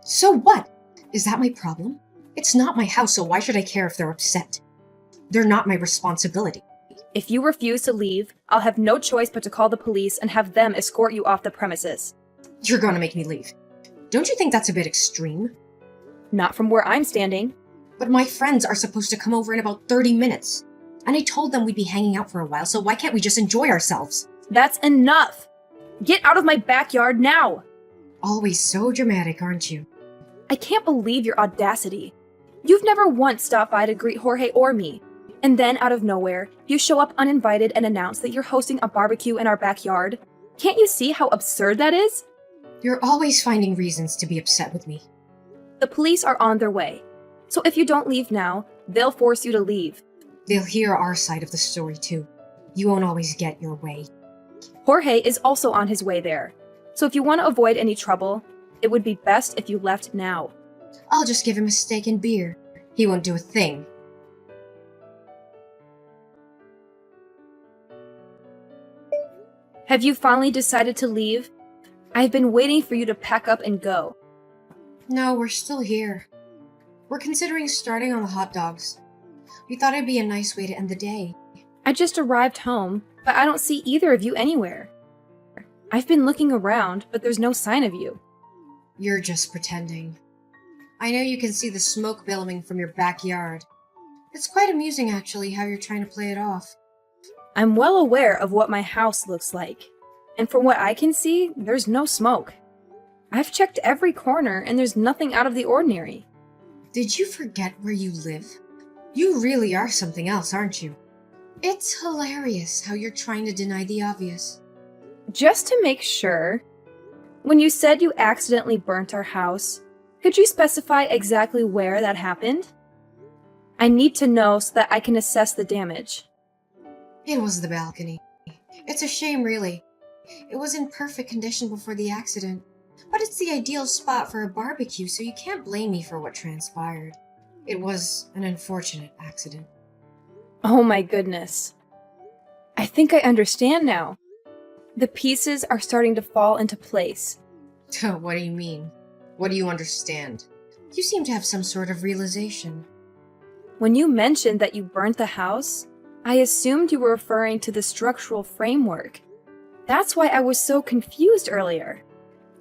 S5: So what? Is that my problem? It's not my house, so why should I care if they're upset? They're not my responsibility.
S2: If you refuse to leave, I'll have no choice but to call the police and have them escort you off the premises.
S3: You're gonna make me leave. Don't you think that's a bit extreme?
S2: Not from where I'm standing.
S3: But my friends are supposed to come over in about 30 minutes. And I told them we'd be hanging out for a while, so why can't we just enjoy ourselves?
S2: That's enough! Get out of my backyard now!
S3: Always so dramatic, aren't you?
S2: I can't believe your audacity. You've never once stopped by to greet Jorge or me. And then, out of nowhere, you show up uninvited and announce that you're hosting a barbecue in our backyard. Can't you see how absurd that is?
S3: You're always finding reasons to be upset with me.
S2: The police are on their way. So if you don't leave now, they'll force you to leave.
S3: They'll hear our side of the story too. You won't always get your way.
S2: Jorge is also on his way there. So if you want to avoid any trouble, it would be best if you left now.
S3: I'll just give him a steak and beer. He won't do a thing.
S2: Have you finally decided to leave? I've been waiting for you to pack up and go.
S3: No, we're still here. We're considering starting on the hot dogs. We thought it'd be a nice way to end the day.
S2: I just arrived home, but I don't see either of you anywhere. I've been looking around, but there's no sign of you.
S3: You're just pretending. I know you can see the smoke billowing from your backyard. It's quite amusing, actually, how you're trying to play it off.
S2: I'm well aware of what my house looks like, and from what I can see, there's no smoke. I've checked every corner, and there's nothing out of the ordinary.
S3: Did you forget where you live? You really are something else, aren't you? It's hilarious how you're trying to deny the obvious.
S2: Just to make sure, when you said you accidentally burnt our house, could you specify exactly where that happened? I need to know so that I can assess the damage.
S3: It was the balcony. It's a shame, really. It was in perfect condition before the accident. But it's the ideal spot for a barbecue, so you can't blame me for what transpired. It was an unfortunate accident.
S2: Oh my goodness. I think I understand now. The pieces are starting to fall into place.
S3: What do you mean? What do you understand? You seem to have some sort of realization.
S2: When you mentioned that you burnt the house, I assumed you were referring to the structural framework. That's why I was so confused earlier.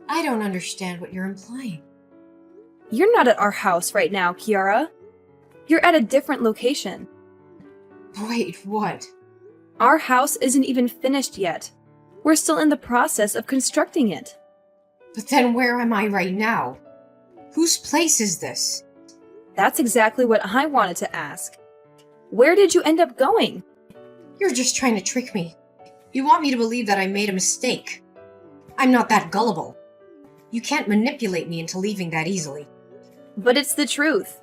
S3: I don't understand what you're implying.
S2: You're not at our house right now, Kiara. You're at a different location.
S3: Wait, what?
S2: Our house isn't even finished yet. We're still in the process of constructing it.
S3: But then where am I right now? Whose place is this?
S2: That's exactly what I wanted to ask. Where did you end up going?
S3: You're just trying to trick me. You want me to believe that I made a mistake. I'm not that gullible. You can't manipulate me into leaving that easily.
S2: But it's the truth.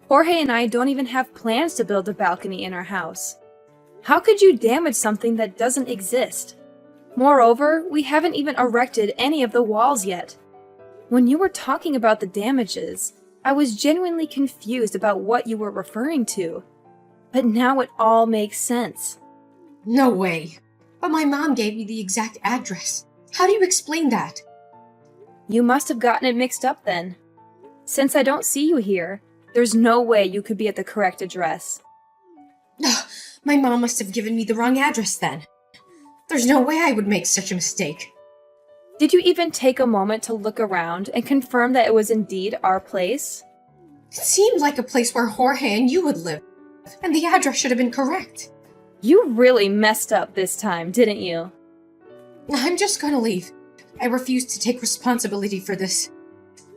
S2: Jorge and I don't even have plans to build a balcony in our house. How could you damage something that doesn't exist? Moreover, we haven't even erected any of the walls yet. When you were talking about the damages, I was genuinely confused about what you were referring to. But now it all makes sense.
S3: No way. But my mom gave me the exact address. How do you explain that?
S2: You must have gotten it mixed up then. Since I don't see you here, there's no way you could be at the correct address.
S3: My mom must have given me the wrong address then. There's no way I would make such a mistake.
S2: Did you even take a moment to look around and confirm that it was indeed our place?
S3: It seemed like a place where Jorge and you would live, and the address should have been correct.
S2: You really messed up this time, didn't you?
S3: I'm just gonna leave. I refuse to take responsibility for this.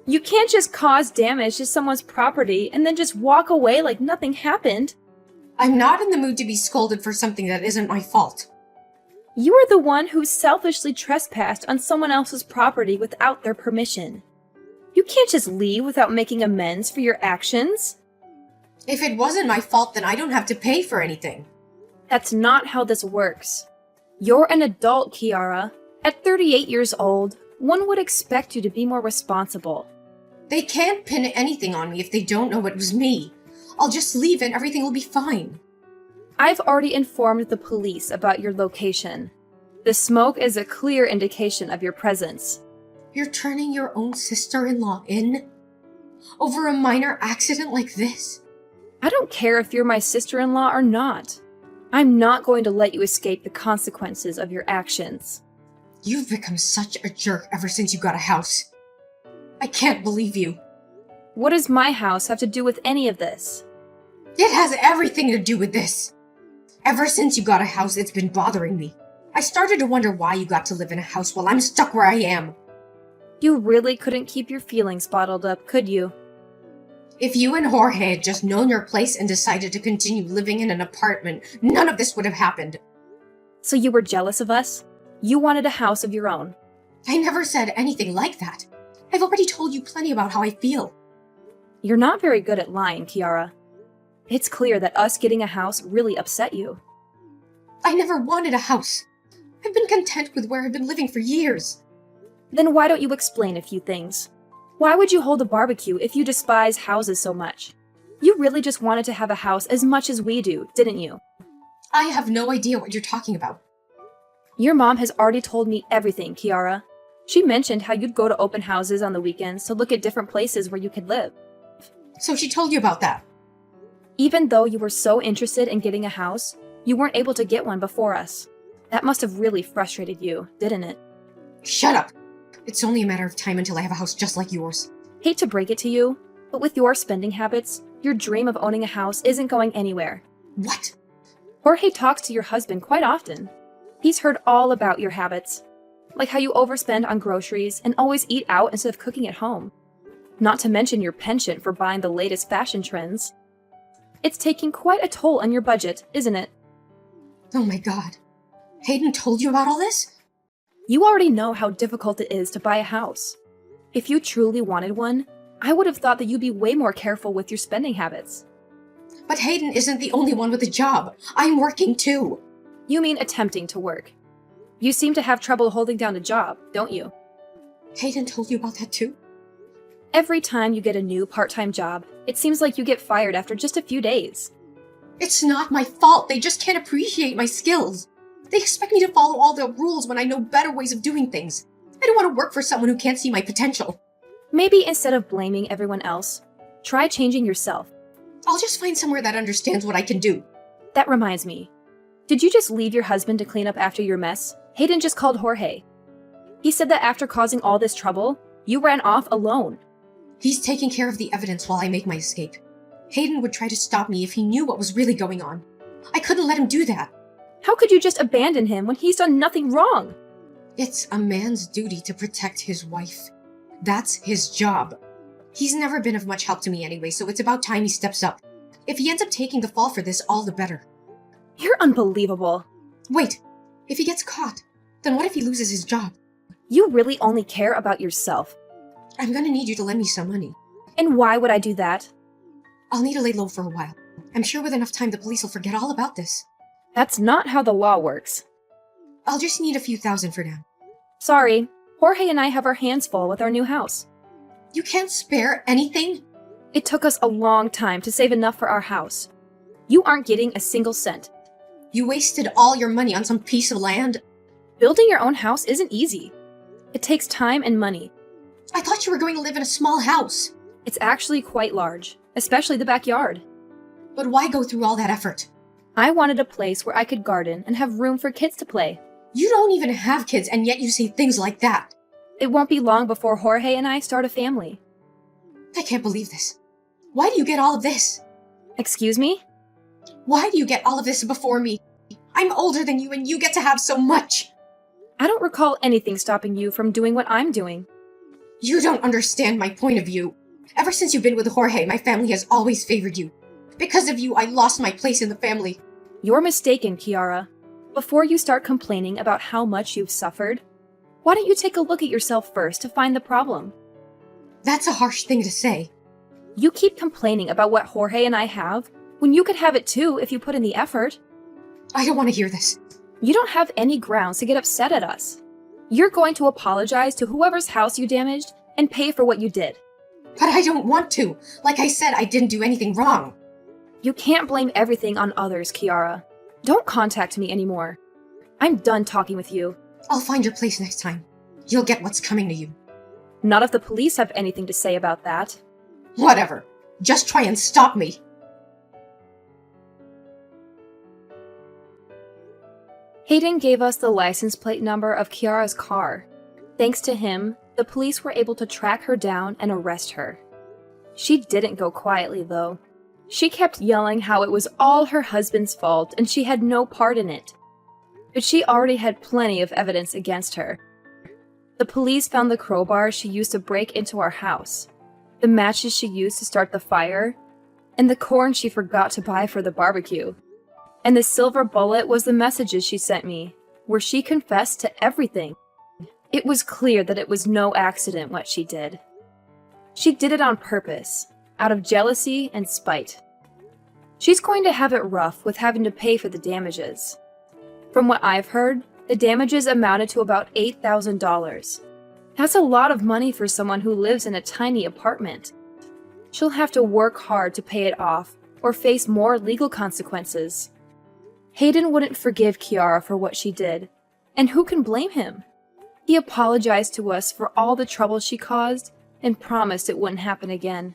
S2: You can't just cause damage to someone's property and then just walk away like nothing happened.
S3: I'm not in the mood to be scolded for something that isn't my fault.
S2: You are the one who selfishly trespassed on someone else's property without their permission. You can't just leave without making amends for your actions.
S3: If it wasn't my fault, then I don't have to pay for anything.
S2: That's not how this works. You're an adult, Kiara. At 38 years old, one would expect you to be more responsible.
S3: They can't pin anything on me if they don't know it was me. I'll just leave and everything will be fine.
S2: I've already informed the police about your location. The smoke is a clear indication of your presence.
S3: You're turning your own sister-in-law in? Over a minor accident like this?
S2: I don't care if you're my sister-in-law or not. I'm not going to let you escape the consequences of your actions.
S3: You've become such a jerk ever since you got a house. I can't believe you.
S2: What does my house have to do with any of this?
S3: It has everything to do with this. Ever since you got a house, it's been bothering me. I started to wonder why you got to live in a house while I'm stuck where I am.
S2: You really couldn't keep your feelings bottled up, could you?
S3: If you and Jorge had just known your place and decided to continue living in an apartment, none of this would have happened.
S2: So you were jealous of us? You wanted a house of your own.
S3: I never said anything like that. I've already told you plenty about how I feel.
S2: You're not very good at lying, Kiara. It's clear that us getting a house really upset you.
S3: I never wanted a house. I've been content with where I've been living for years.
S2: Then why don't you explain a few things? Why would you hold a barbecue if you despise houses so much? You really just wanted to have a house as much as we do, didn't you?
S3: I have no idea what you're talking about.
S2: Your mom has already told me everything, Kiara. She mentioned how you'd go to open houses on the weekends to look at different places where you could live.
S3: So she told you about that?
S2: Even though you were so interested in getting a house, you weren't able to get one before us. That must have really frustrated you, didn't it?
S3: Shut up! It's only a matter of time until I have a house just like yours.
S2: Hate to break it to you, but with your spending habits, your dream of owning a house isn't going anywhere.
S3: What?
S2: Jorge talks to your husband quite often. He's heard all about your habits, like how you overspend on groceries and always eat out instead of cooking at home. Not to mention your penchant for buying the latest fashion trends. It's taking quite a toll on your budget, isn't it?
S3: Oh my god. Hayden told you about all this?
S2: You already know how difficult it is to buy a house. If you truly wanted one, I would have thought that you'd be way more careful with your spending habits.
S3: But Hayden isn't the only one with a job. I'm working too.
S2: You mean attempting to work. You seem to have trouble holding down a job, don't you?
S3: Hayden told you about that too?
S2: Every time you get a new part-time job, it seems like you get fired after just a few days.
S3: It's not my fault. They just can't appreciate my skills. They expect me to follow all the rules when I know better ways of doing things. I don't want to work for someone who can't see my potential.
S2: Maybe instead of blaming everyone else, try changing yourself.
S3: I'll just find somewhere that understands what I can do.
S2: That reminds me. Did you just leave your husband to clean up after your mess? Hayden just called Jorge. He said that after causing all this trouble, you ran off alone.
S3: He's taking care of the evidence while I make my escape. Hayden would try to stop me if he knew what was really going on. I couldn't let him do that.
S2: How could you just abandon him when he's done nothing wrong?
S3: It's a man's duty to protect his wife. That's his job. He's never been of much help to me anyway, so it's about time he steps up. If he ends up taking the fall for this, all the better.
S2: You're unbelievable.
S3: Wait, if he gets caught, then what if he loses his job?
S2: You really only care about yourself.
S3: I'm gonna need you to lend me some money.
S2: And why would I do that?
S3: I'll need to lay low for a while. I'm sure with enough time the police will forget all about this.
S2: That's not how the law works.
S3: I'll just need a few thousand for now.
S2: Sorry, Jorge and I have our hands full with our new house.
S3: You can't spare anything?
S2: It took us a long time to save enough for our house. You aren't getting a single cent.
S3: You wasted all your money on some piece of land?
S2: Building your own house isn't easy. It takes time and money.
S3: I thought you were going to live in a small house.
S2: It's actually quite large, especially the backyard.
S3: But why go through all that effort?
S2: I wanted a place where I could garden and have room for kids to play.
S3: You don't even have kids, and yet you say things like that.
S2: It won't be long before Jorge and I start a family.
S3: I can't believe this. Why do you get all of this?
S2: Excuse me?
S3: Why do you get all of this before me? I'm older than you, and you get to have so much.
S2: I don't recall anything stopping you from doing what I'm doing.
S3: You don't understand my point of view. Ever since you've been with Jorge, my family has always favored you. Because of you, I lost my place in the family.
S2: You're mistaken, Kiara. Before you start complaining about how much you've suffered, why don't you take a look at yourself first to find the problem?
S3: That's a harsh thing to say.
S2: You keep complaining about what Jorge and I have, when you could have it too if you put in the effort.
S3: I don't want to hear this.
S2: You don't have any grounds to get upset at us. You're going to apologize to whoever's house you damaged and pay for what you did.
S3: But I don't want to. Like I said, I didn't do anything wrong.
S2: You can't blame everything on others, Kiara. Don't contact me anymore. I'm done talking with you.
S3: I'll find your place next time. You'll get what's coming to you.
S2: Not if the police have anything to say about that.
S3: Whatever. Just try and stop me.
S2: Hayden gave us the license plate number of Kiara's car. Thanks to him, the police were able to track her down and arrest her. She didn't go quietly, though. She kept yelling how it was all her husband's fault and she had no part in it. But she already had plenty of evidence against her. The police found the crowbar she used to break into our house, the matches she used to start the fire, and the corn she forgot to buy for the barbecue. And the silver bullet was the messages she sent me, where she confessed to everything. It was clear that it was no accident what she did. She did it on purpose, out of jealousy and spite. She's going to have it rough with having to pay for the damages. From what I've heard, the damages amounted to about $8,000. That's a lot of money for someone who lives in a tiny apartment. She'll have to work hard to pay it off or face more legal consequences. Hayden wouldn't forgive Kiara for what she did, and who can blame him? He apologized to us for all the trouble she caused and promised it wouldn't happen again.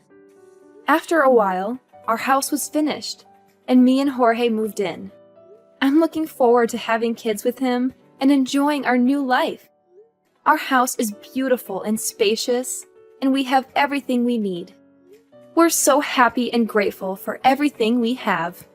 S2: After a while, our house was finished, and me and Jorge moved in. I'm looking forward to having kids with him and enjoying our new life. Our house is beautiful and spacious, and we have everything we need. We're so happy and grateful for everything we have.